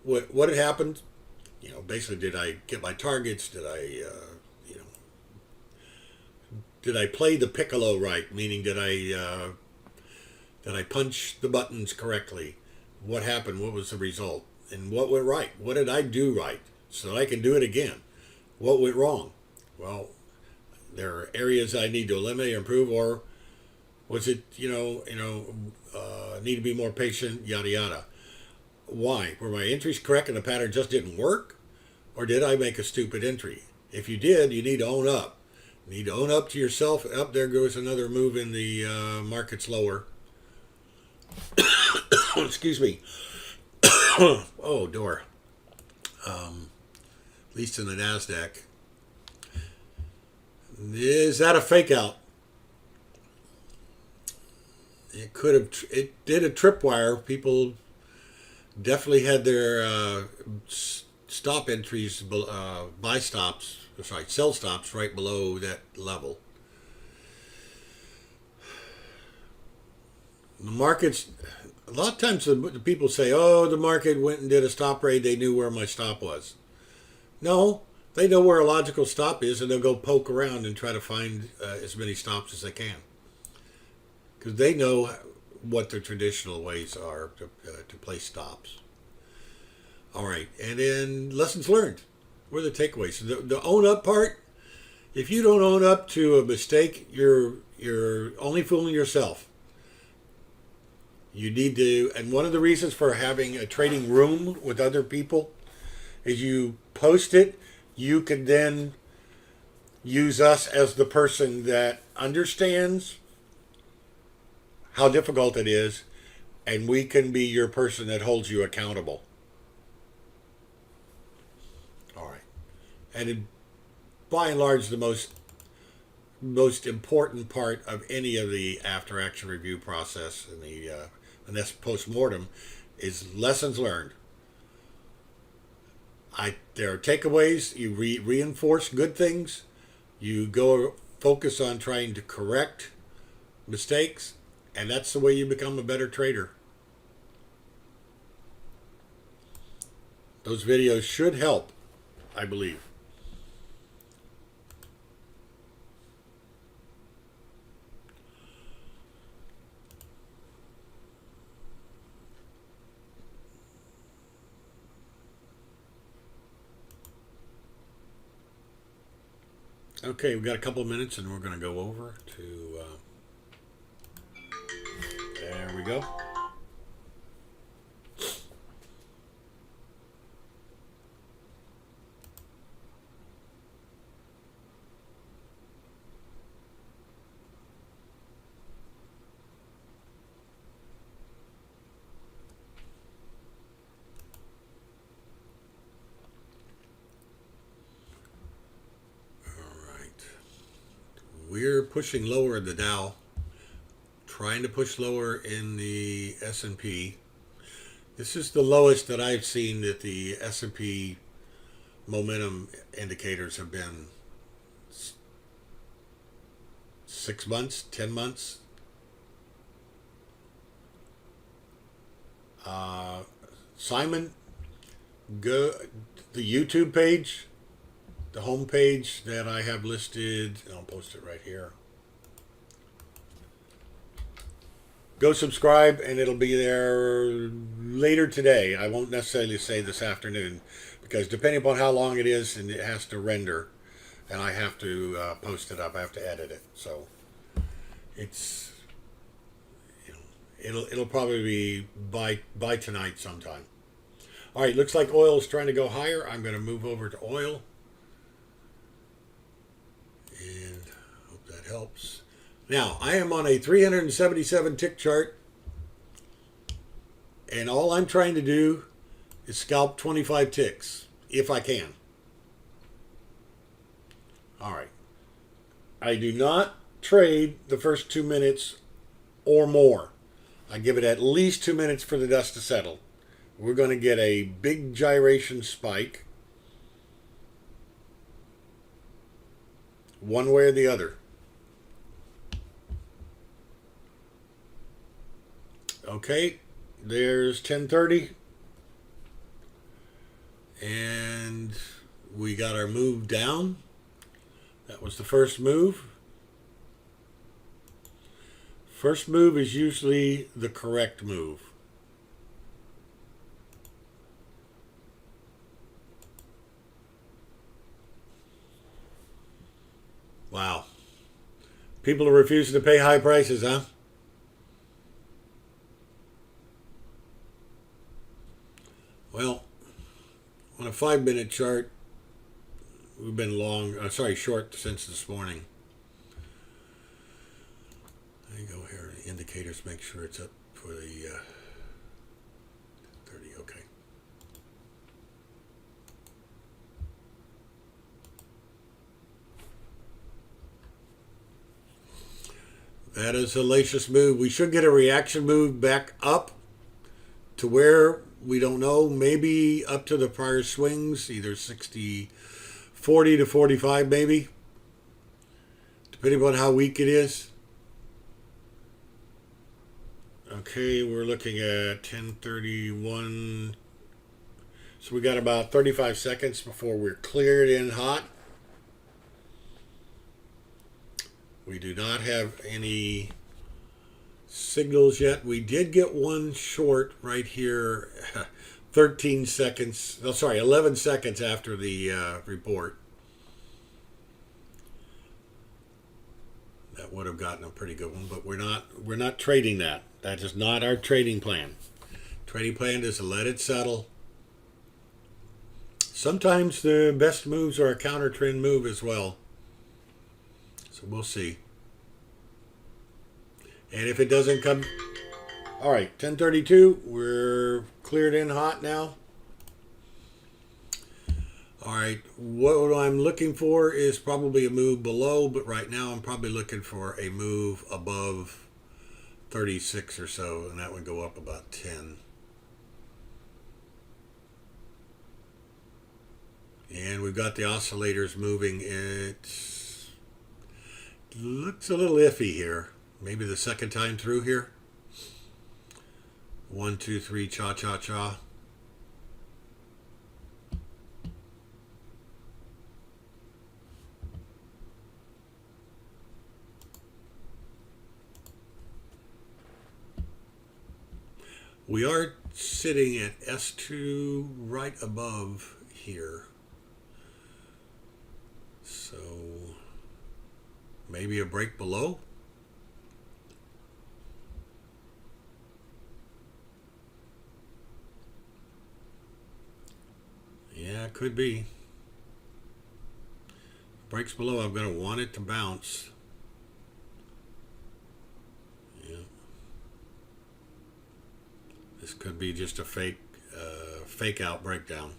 had happened. Basically, did I get my targets? Did I play the piccolo right? Meaning, did I punch the buttons correctly? What happened? What was the result? And what went right? What did I do right so that I can do it again? What went wrong? Well, there are areas I need to eliminate or improve, or was it need to be more patient? Yada yada. Why? Were my entries correct and the pattern just didn't work, or did I make a stupid entry? If you did, you need to own up. You need to own up to yourself. Up there goes another move in the market's lower. Excuse me. Oh, door. At least in the NASDAQ. Is that a fake out? It could have. It did a tripwire. People definitely had their stop entries, buy stops, sell stops right below that level. The markets, a lot of times the people say, oh, the market went and did a stop raid. They knew where my stop was. No, they know where a logical stop is, and they'll go poke around and try to find as many stops as they can. Because they know what the traditional ways are to place stops. All right, and then lessons learned. What are the takeaways? The own up part. If you don't own up to a mistake, you're only fooling yourself. You need to, and one of the reasons for having a trading room with other people is you post it. You can then use us as the person that understands how difficult it is, and we can be your person that holds you accountable. All right. And by and large, the most important part of any of the after action review process and that's post-mortem is lessons learned. There are takeaways. You reinforce good things. You go focus on trying to correct mistakes, and that's the way you become a better trader. Those videos should help, I believe. Okay, we've got a couple of minutes, and we're going to go over to. There we go. We're pushing lower in the Dow, trying to push lower in the S&P. This is the lowest that I've seen that the S&P momentum indicators have been 6 months, 10 months. Simon, go the YouTube page. The home page that I have listed, and I'll post it right here. Go subscribe, and it'll be there later today. I won't necessarily say this afternoon, because depending upon how long it is, and it has to render, and I have to post it up. I have to edit it, so it's it'll probably be by tonight sometime. All right, looks like oil is trying to go higher. I'm going to move over to oil. And hope that helps. Now, I am on a 377 tick chart, and all I'm trying to do is scalp 25 ticks, if I can. All right. I do not trade the first 2 minutes or more. I give it at least 2 minutes for the dust to settle. We're going to get a big gyration spike, one way or the other. Okay, there's 10:30, and we got our move down. That was the first move. First move is usually the correct move. Wow. People are refusing to pay high prices, huh? Well, on a 5 minute chart, we've been short since this morning. There you go here. The indicators, make sure it's up for the 30. Okay. That is a hellacious move. We should get a reaction move back up to where we don't know, maybe up to the prior swings, either 40 to 45 maybe, depending on how weak it is. Okay, we're looking at 10:31. So we got about 35 seconds before we're cleared in hot. We do not have any signals yet. We did get one short right here, 11 seconds after the report. That would have gotten a pretty good one, but we're not trading that. That is not our trading plan. Trading plan is to let it settle. Sometimes the best moves are a counter trend move as well. So we'll see. And if it doesn't come... All right, 10:32. We're cleared in hot now. All right, what I'm looking for is probably a move below, but right now I'm probably looking for a move above 36 or so, and that would go up about 10. And we've got the oscillators moving. It looks a little iffy here. Maybe the second time through here. 1, 2, 3, cha cha cha. We are sitting at S2 right above here. So maybe a break below. Yeah, it could be. Breaks below, I'm going to want it to bounce. Yeah. This could be just a fake out breakdown.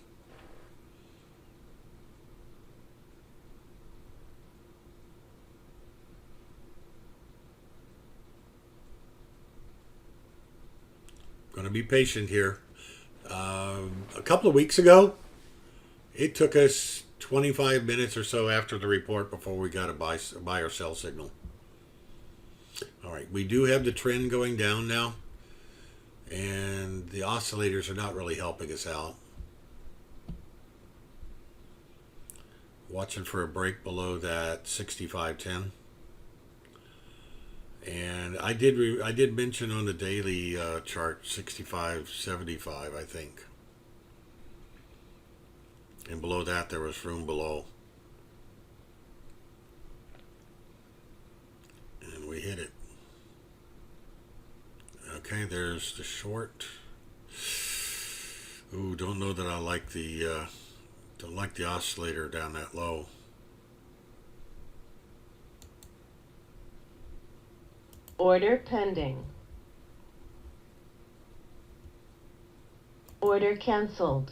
Going to be patient here. A couple of weeks ago, it took us 25 minutes or so after the report before we got a buy or sell signal. All right, we do have the trend going down now, and the oscillators are not really helping us out. Watching for a break below that 65.10. And I did mention on the daily chart 65.75, I think. And below that there was room below. And we hit it. Okay, there's the short. Ooh, don't know that I like the oscillator down that low. Order pending. Order canceled.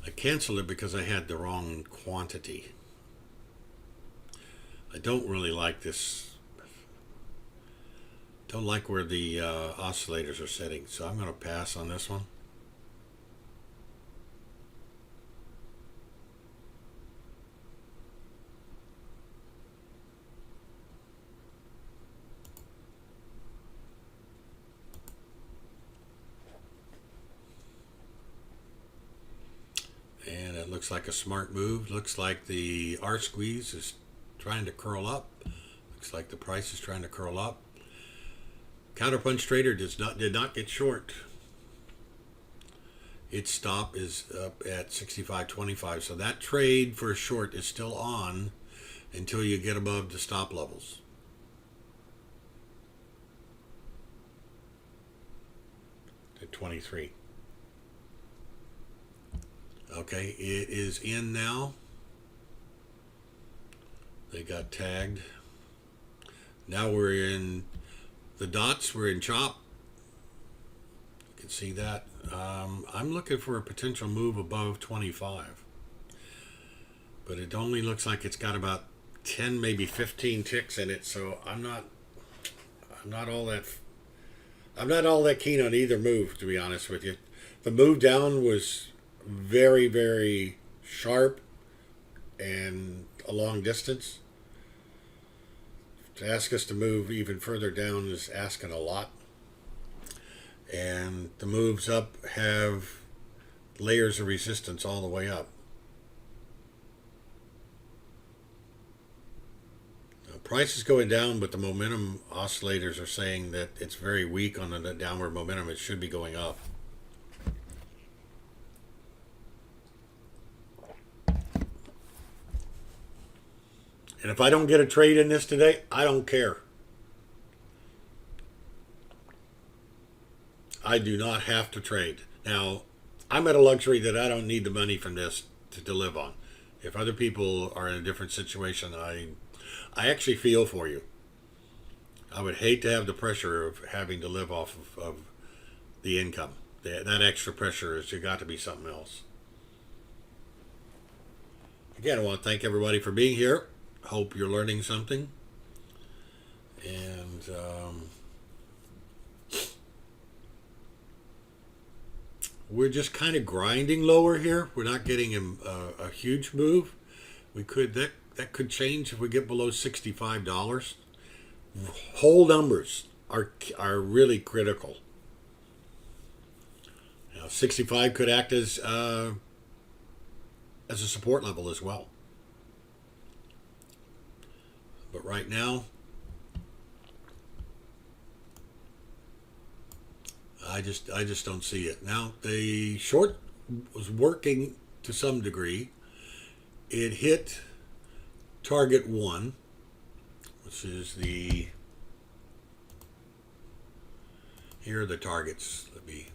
I canceled it because I had the wrong quantity. I don't really like this. Don't like where the oscillators are setting, so I'm going to pass on this one. And it looks like a smart move. Looks like the R squeeze is trying to curl up. Looks like the price is trying to curl up. Counterpunch Trader did not get short. Its stop is up at 65.25. So that trade for a short is still on until you get above the stop levels. At 23. Okay, it is in now. They got tagged. Now we're in the dots. We're in chop. You can see that. I'm looking for a potential move above 25. But it only looks like it's got about 10, maybe 15 ticks in it. So I'm not all that keen on either move, to be honest with you. The move down was very, very sharp and a long distance. To ask us to move even further down is asking a lot. And the moves up have layers of resistance all the way up. The price is going down, but the momentum oscillators are saying that it's very weak on the downward momentum. It should be going up. And if I don't get a trade in this today, I don't care. I do not have to trade. Now, I'm at a luxury that I don't need the money from this to live on. If other people are in a different situation, I actually feel for you. I would hate to have the pressure of having to live off of the income. That extra pressure has got to be something else. Again, I want to thank everybody for being here. Hope you're learning something. And we're just kind of grinding lower here. We're not getting a huge move. We could that could change if we get below $65. Whole numbers are really critical. Now, 65 could act as a support level as well. But right now, I just don't see it. Now, the short was working to some degree. It hit target 1, which is here are the targets. Let me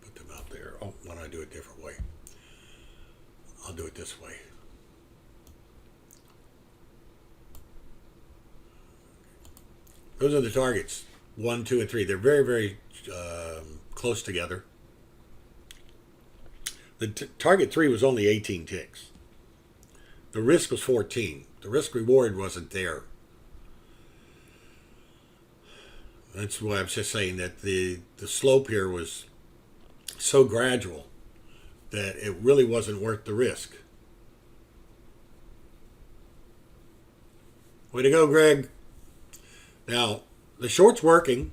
put them out there. Oh, why don't I do it a different way? I'll do it this way. Those are the targets, 1, 2, and 3. They're very, very close together. The target 3 was only 18 ticks. The risk was 14. The risk reward wasn't there. That's why I'm just saying that the slope here was so gradual that it really wasn't worth the risk. Way to go, Greg. Now, the short's working.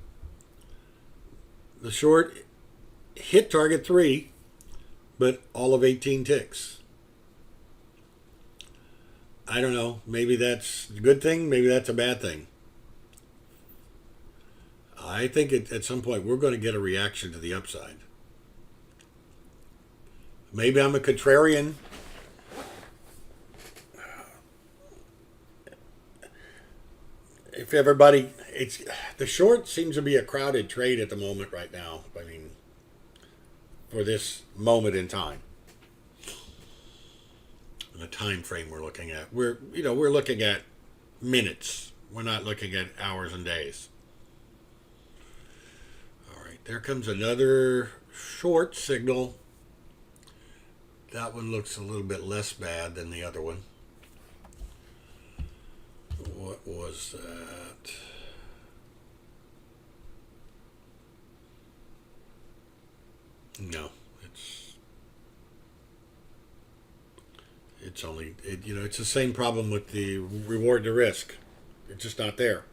The short hit target 3, but all of 18 ticks. I don't know. Maybe that's a good thing. Maybe that's a bad thing. I think at some point we're going to get a reaction to the upside. Maybe I'm a contrarian. If everybody, the short seems to be a crowded trade at the moment right now. I mean, for this moment in time, the time frame we're looking at, we're looking at minutes. We're not looking at hours and days. All right, there comes another short signal. That one looks a little bit less bad than the other one. What was that? No, it's only it's the same problem with the reward to risk. It's just not there.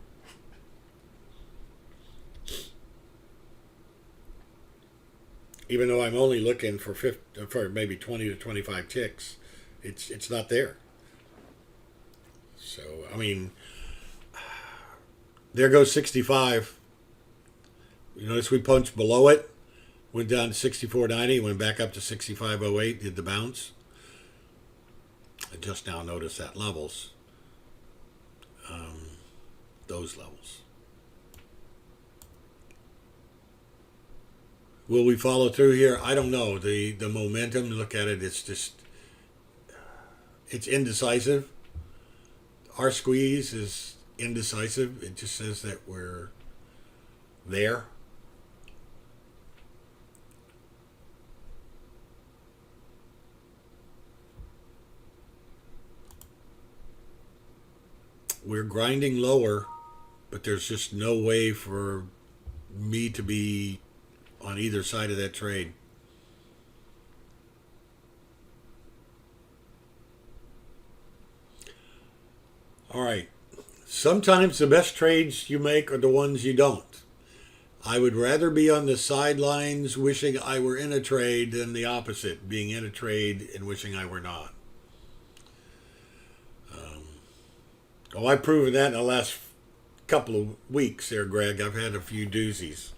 Even though I'm only looking for maybe 20 to 25 ticks, it's not there. So I mean, there goes 65. You notice we punched below it, went down to 64.90, went back up to 65.08, did the bounce. I just now noticed that levels, those levels. Will we follow through here? I don't know. The momentum, look at it, it's indecisive. Our squeeze is indecisive. It just says that we're there. We're grinding lower, but there's just no way for me to be on either side of that trade. All right. Sometimes the best trades you make are the ones you don't. I would rather be on the sidelines wishing I were in a trade than the opposite, being in a trade and wishing I were not. I've proven that in the last couple of weeks there, Greg. I've had a few doozies.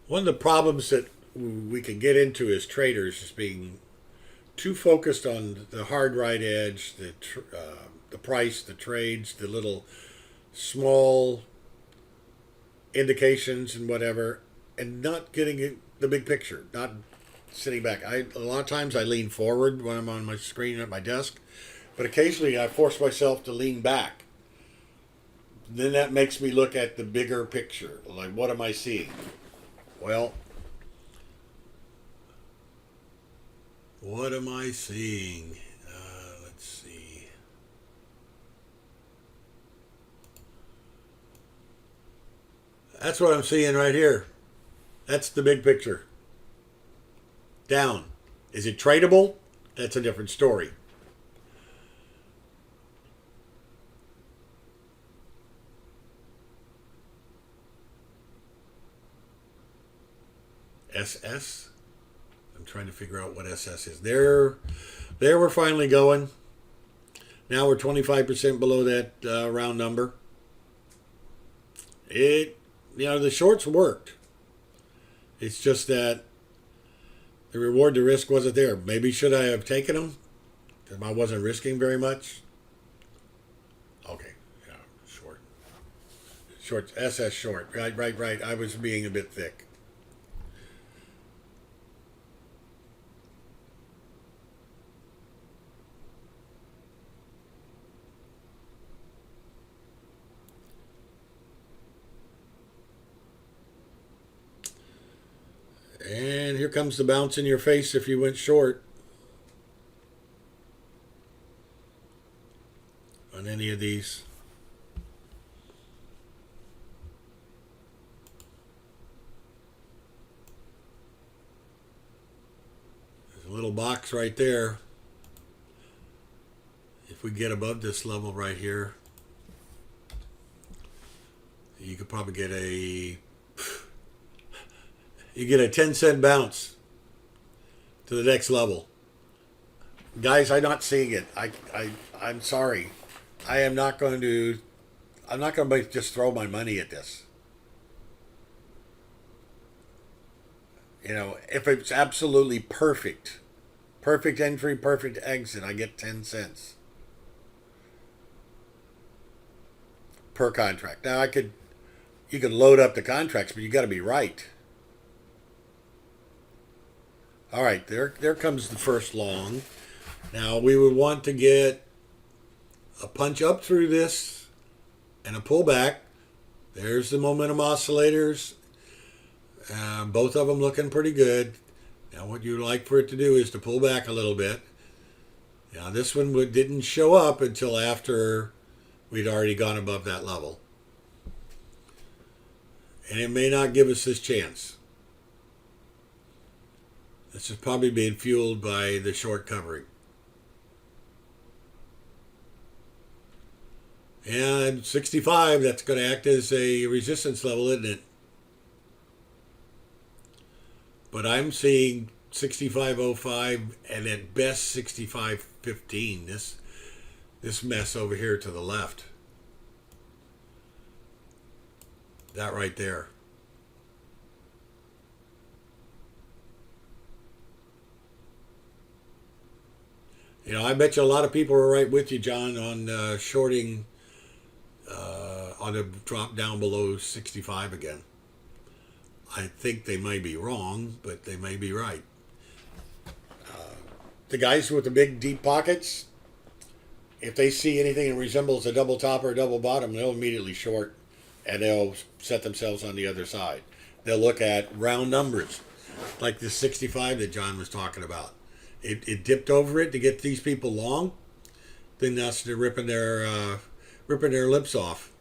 One of the problems that we can get into as traders is being too focused on the hard right edge, the price, the trades, the little small indications and whatever, and not getting the big picture, not sitting back. A lot of times I lean forward when I'm on my screen at my desk, but occasionally I force myself to lean back. Then that makes me look at the bigger picture. Like, what am I seeing? Well, what am I seeing? Let's see. That's what I'm seeing right here. That's the big picture. Down. Is it tradable? That's a different story. SS? I'm trying to figure out what SS is. There we're finally going. Now we're 25% below that round number. The shorts worked. It's just that the reward to risk wasn't there. Maybe should I have taken them? Because I wasn't risking very much. Okay, yeah, short. Short, SS short. Right. I was being a bit thick. And here comes the bounce in your face if you went short on any of these. There's a little box right there. If we get above this level right here, you could probably get a 10-cent bounce to the next level. Guys, I'm not seeing it. I'm sorry. I'm not going to just throw my money at this. If it's absolutely perfect entry, perfect exit, I get 10 cents per contract. Now you could load up the contracts, but you got to be right. All right, there comes the first long. Now we would want to get a punch up through this and a pullback. There's the momentum oscillators. Both of them looking pretty good. Now what you'd like for it to do is to pull back a little bit. Now this one didn't show up until after we'd already gone above that level. And it may not give us this chance. This is probably being fueled by the short covering. And 65, that's going to act as a resistance level, isn't it? But I'm seeing 65.05 and at best 65.15. This mess over here to the left. That right there. You know, I bet you a lot of people are right with you, John, on shorting on a drop down below 65 again. I think they may be wrong, but they may be right. The guys with the big deep pockets, if they see anything that resembles a double top or a double bottom, they'll immediately short and they'll set themselves on the other side. They'll look at round numbers, like the 65 that John was talking about. It dipped over it to get these people long, then that's they're ripping their lips off.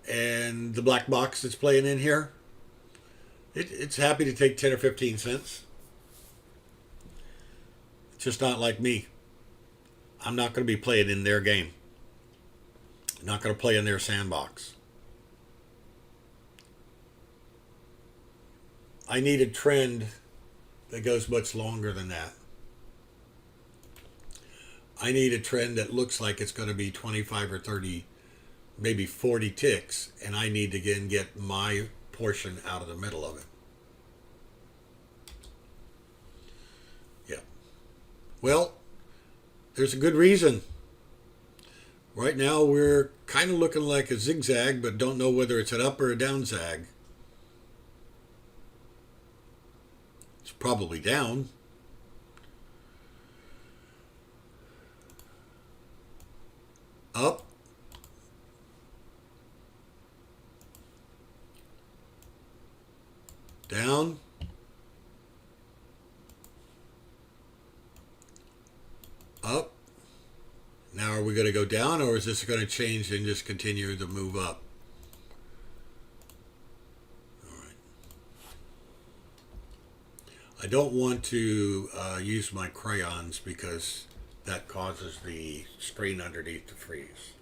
And the black box that's playing in here, it's happy to take 10 or 15 cents. It's just not like me. I'm not going to be playing in their game. I'm not going to play in their sandbox. I need a trend that goes much longer than that. I need a trend that looks like it's going to be 25 or 30, maybe 40 ticks, and I need to again get my portion out of the middle of it. Yeah. Well, there's a good reason. Right now we're kind of looking like a zigzag, but don't know whether it's an up or a down zag. It's probably down. Up. Down. Up. Now are we going to go down, or is this going to change and just continue to move up? All right. I don't want to use my crayons because that causes the screen underneath to freeze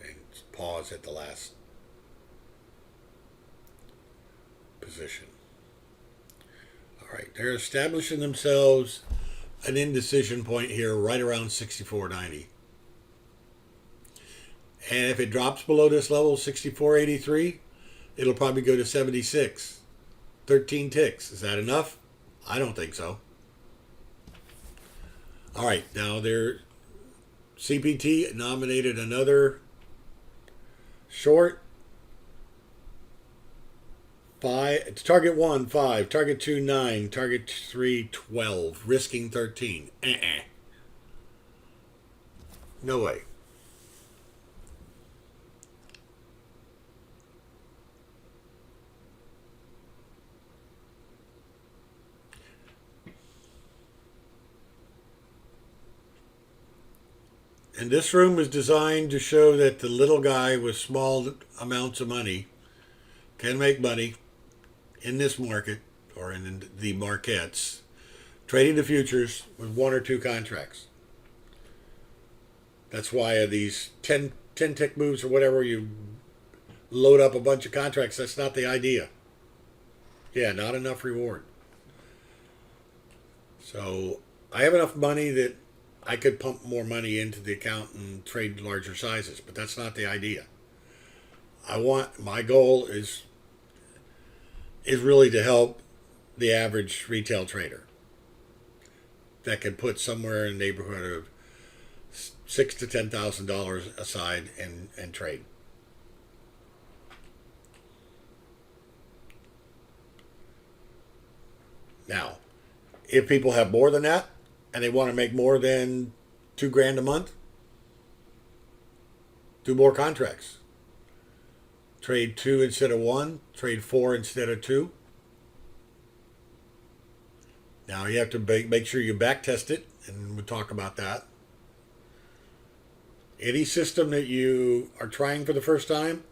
and pause at the last position. All right, they're establishing themselves an indecision point here right around 64.90. And if it drops below this level, 64.83, it'll probably go to 76. 13 ticks. Is that enough? I don't think so. All right, now their CPT nominated another short. 5, target 1, 5, target 2, 9, target 3, 12, risking 13. No way. And this room is designed to show that the little guy with small amounts of money can make money in this market or in the markets, trading the futures with 1 or 2 contracts. That's why these 10 tick moves or whatever, you load up a bunch of contracts. That's not the idea. Yeah, not enough reward. So I have enough money that I could pump more money into the account and trade larger sizes, but that's not the idea. My goal is really to help the average retail trader that can put somewhere in the neighborhood of $6,000 to $10,000 aside and trade. Now, if people have more than that, and they want to make more than $2,000 a month, do more contracts. Trade 2 instead of 1, trade 4 instead of 2. Now you have to make sure you back test it, and we'll talk about that. Any system that you are trying for the first time,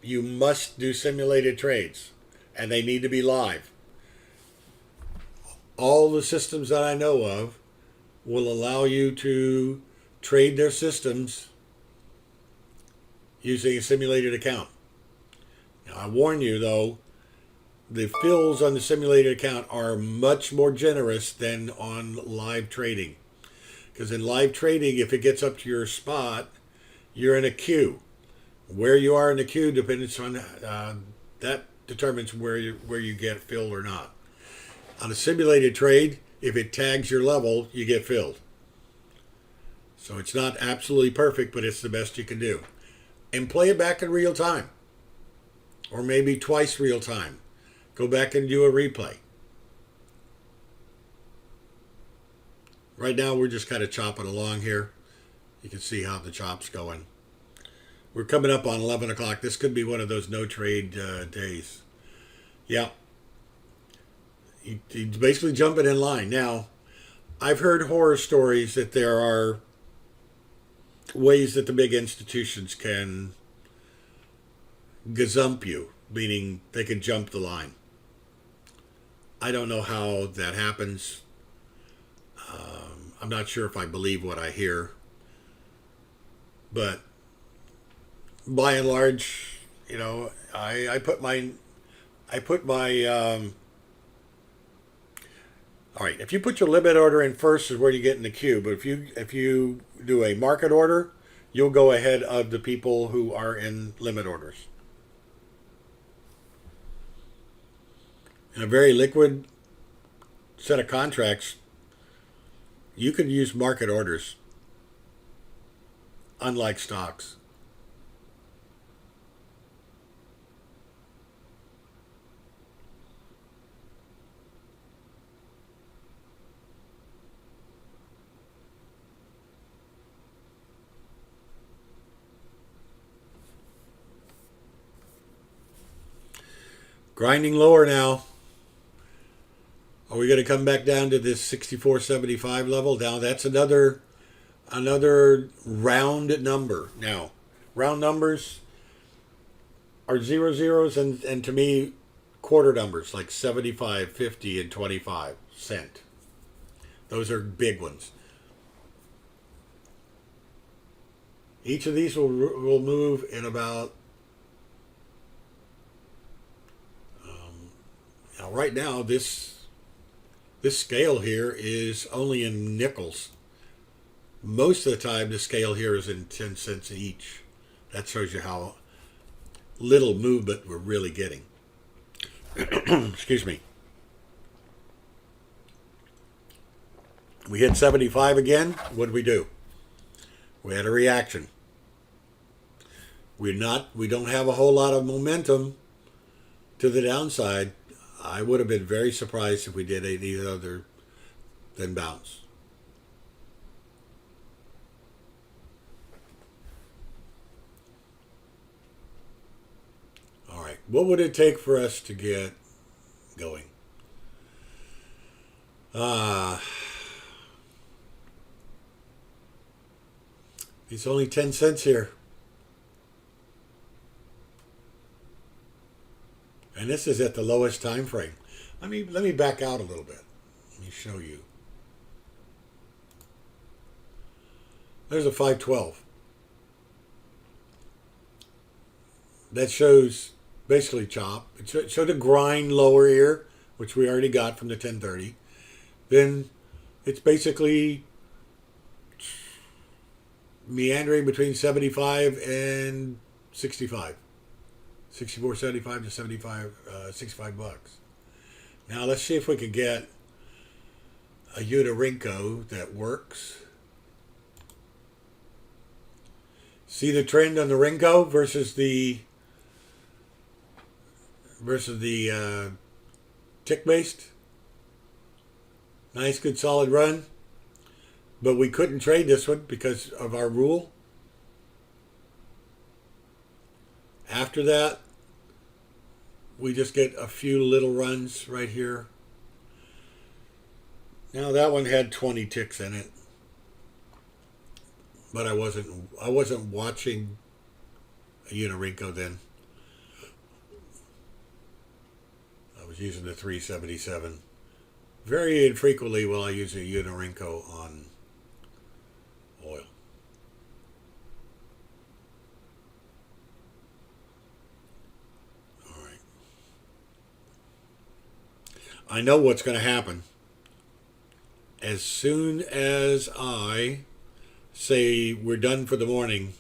you must do simulated trades, and they need to be live. All the systems that I know of will allow you to trade their systems using a simulated account. Now, I warn you, though, the fills on the simulated account are much more generous than on live trading. Because in live trading, if it gets up to your spot, you're in a queue. Where you are in the queue depends on that determines where you get filled or not. On a simulated trade, if it tags your level, you get filled. So it's not absolutely perfect, but it's the best you can do. And play it back in real time. Or maybe twice real time. Go back and do a replay. Right now we're just kind of chopping along here. You can see how the chop's going. We're coming up on 11 o'clock. This could be one of those no trade days. Yeah. He's basically jumping in line. Now, I've heard horror stories that there are ways that the big institutions can gazump you, meaning they can jump the line. I don't know how that happens. I'm not sure if I believe what I hear. But by and large, you know, I put my all right, if you put your limit order in first is where you get in the queue. But if you do a market order, you'll go ahead of the people who are in limit orders. In a very liquid set of contracts, you can use market orders, unlike stocks. Grinding lower now. Are we going to come back down to this 64.75 level? Now that's another round number. Now, round numbers are zeros and to me quarter numbers like 75, 50, and 25 cent. Those are big ones. Each of these will move in about. Now, right now, this scale here is only in nickels. Most of the time, the scale here is in 10 cents each. That shows you how little movement we're really getting. Excuse me. We hit 75 again. What did we do? We had a reaction. We don't have a whole lot of momentum to the downside. I would have been very surprised if we did anything other than bounce. All right, what would it take for us to get going? It's only 10 cents here. And this is at the lowest time frame. Let me back out a little bit. Let me show you. There's a 512. That shows basically chop. It showed a grind lower here, which we already got from the 1030. Then it's basically meandering between 75 and 65. 64.75 to 75, $65. Now let's see if we can get a Utarinco that works. See the trend on the Rinco versus the tick based. Nice, good, solid run. But we couldn't trade this one because of our rule. After that, we just get a few little runs right here. Now that one had 20 ticks in it. But I wasn't watching a Unirinko then. I was using the 377. Very infrequently will I use a Unirinko on oil. All right. I know what's going to happen. As soon as I say we're done for the morning,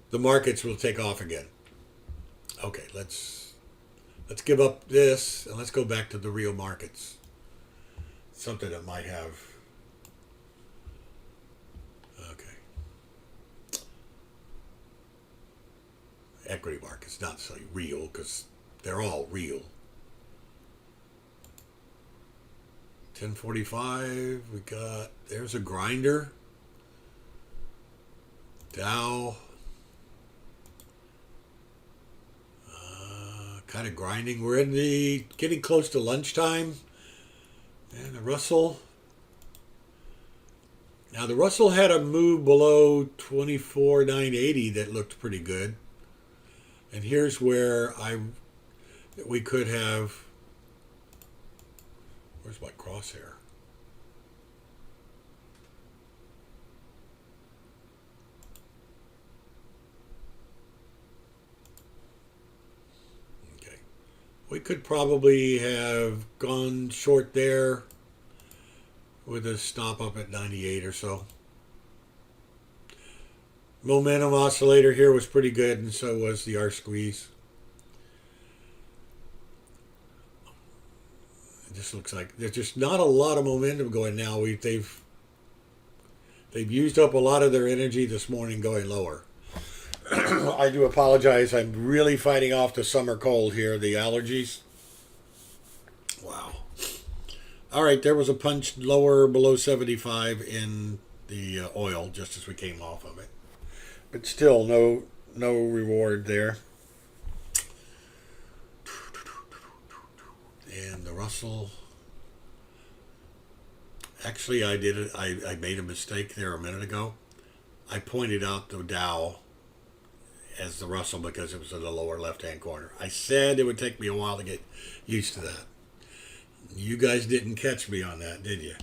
the markets will take off again. Okay, let's give up this and let's go back to the real markets. Something that might have. Okay. Equity markets, not so real because they're all real. 1045, we got, there's a grinder. Dow. Kind of grinding. We're getting close to lunchtime. And the Russell. Now the Russell had a move below 24,980 that looked pretty good. And here's where we could have. Where's my crosshair? Okay. We could probably have gone short there with a stop up at 98 or so. Momentum oscillator here was pretty good, and so was the R squeeze. It just looks like there's just not a lot of momentum going now. They've used up a lot of their energy this morning going lower. I do apologize. I'm really fighting off the summer cold here, the allergies. Wow. All right, there was a punch lower below 75 in the oil just as we came off of it. But still no reward there. And the Russell, actually I made a mistake there a minute ago. I pointed out the Dow as the Russell because it was in the lower left-hand corner. I said it would take me a while to get used to that. You guys didn't catch me on that, did you?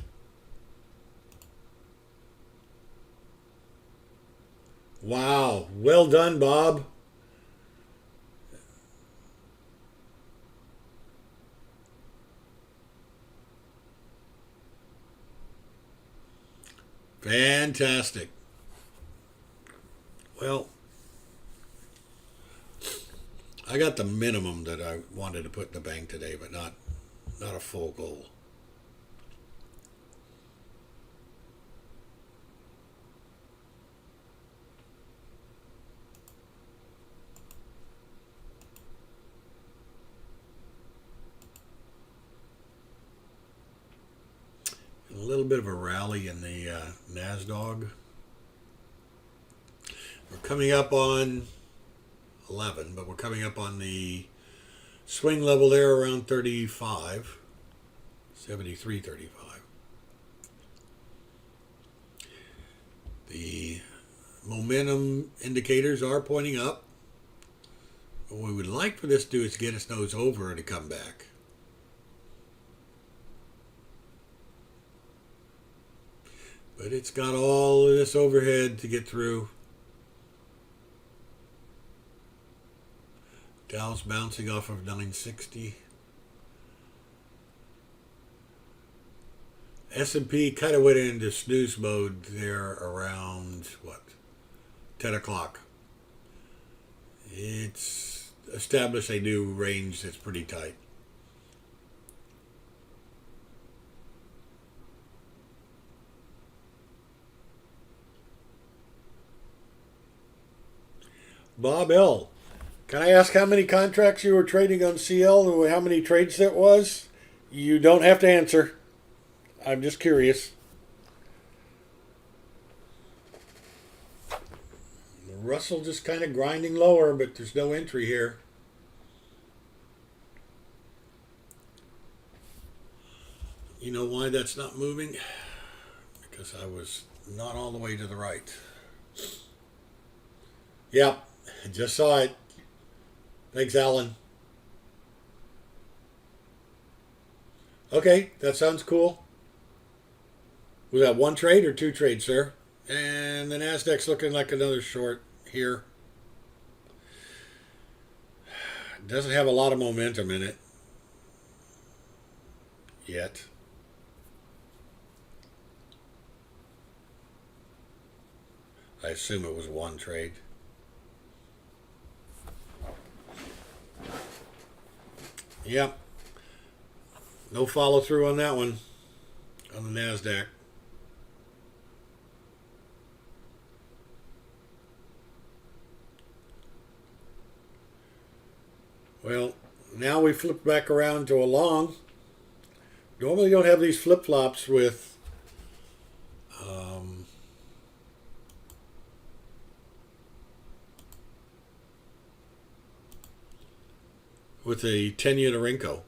Wow, well done, Bob. Fantastic. Well, I got the minimum that I wanted to put in the bank today, but not a full goal. A little bit of a rally in the NASDAQ. We're coming up on 11, but we're coming up on the swing level there around 35, 73.35. The momentum indicators are pointing up. What we would like for this to do is get its nose over to come back. But it's got all of this overhead to get through. Dow's bouncing off of 960. S&P kind of went into snooze mode there around, 10 o'clock. It's established a new range that's pretty tight. Bob L., can I ask how many contracts you were trading on CL and how many trades that was? You don't have to answer. I'm just curious. Russell just kind of grinding lower, but there's no entry here. You know why that's not moving? Because I was not all the way to the right. Yep, I just saw it. Thanks, Alan. Okay, that sounds cool. Was that one trade or two trades, sir? And the Nasdaq's looking like another short here. Doesn't have a lot of momentum in it yet. I assume it was one trade. Yep. No follow through on that one, on the NASDAQ. Well, now we flip back around to a long. Normally you don't have these flip-flops with a 10-unit Renko.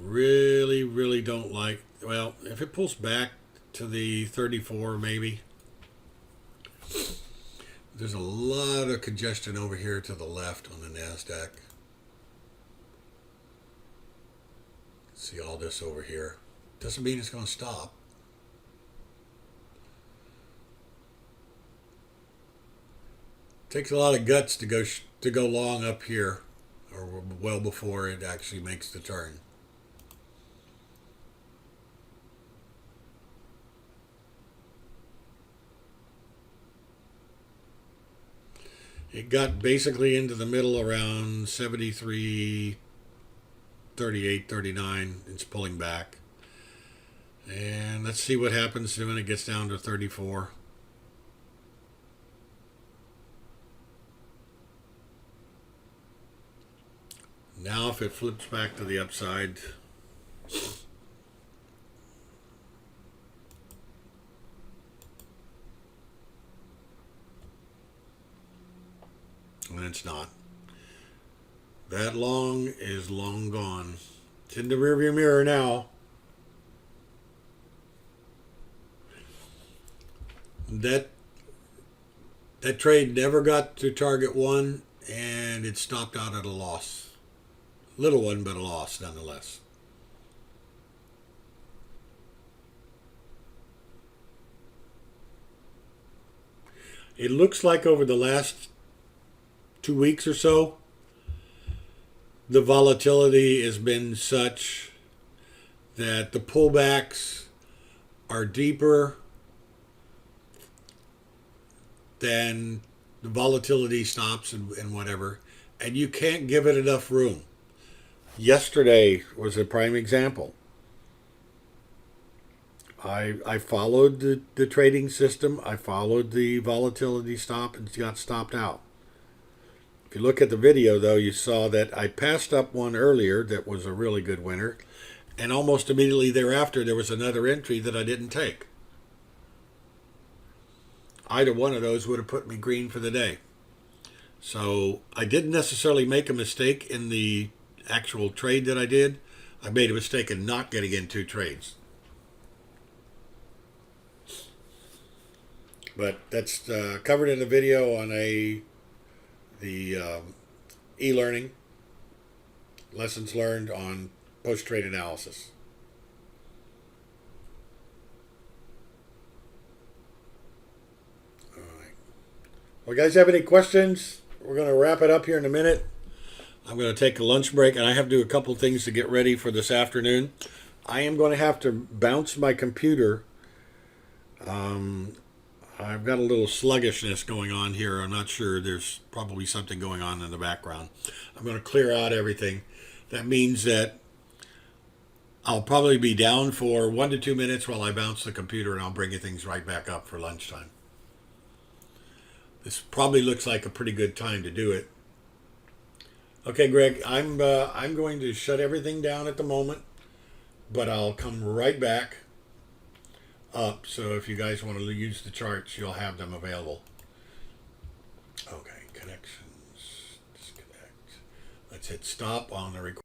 Really don't like, well, if it pulls back to the 34 maybe. There's a lot of congestion over here to the left on the NASDAQ. See all this over here. Doesn't mean it's going to stop. Takes a lot of guts to go long up here, or well before it actually makes the turn. It got basically into the middle around 73, 38, 39. It's pulling back. And let's see what happens when it gets down to 34. Now if it flips back to the upside, and it's not. That long is long gone. It's in the rearview mirror now. That trade never got to target one, and it stopped out at a loss. Little one, but a loss nonetheless. It looks like over the last 2 weeks or so, the volatility has been such that the pullbacks are deeper than the volatility stops and whatever, and you can't give it enough room. Yesterday was a prime example. I followed the trading system. I followed the volatility stop and got stopped out. If you look at the video, though, you saw that I passed up one earlier that was a really good winner, and almost immediately thereafter there was another entry that I didn't take. Either one of those would have put me green for the day. So I didn't necessarily make a mistake in the actual trade that I did. I made a mistake in not getting in two trades. But that's covered in the video on the e-learning lessons learned on post-trade analysis. All right. Well, guys, have any questions? We're going to wrap it up here in a minute. I'm going to take a lunch break, and I have to do a couple things to get ready for this afternoon. I am going to have to bounce my computer. I've got a little sluggishness going on here. I'm not sure. There's probably something going on in the background. I'm going to clear out everything. That means that I'll probably be down for 1 to 2 minutes while I bounce the computer, and I'll bring things right back up for lunchtime. This probably looks like a pretty good time to do it. Okay, Greg, I'm going to shut everything down at the moment, but I'll come right back. up, so if you guys want to use the charts, you'll have them available. Okay, connections, disconnect. Let's hit stop on the recording.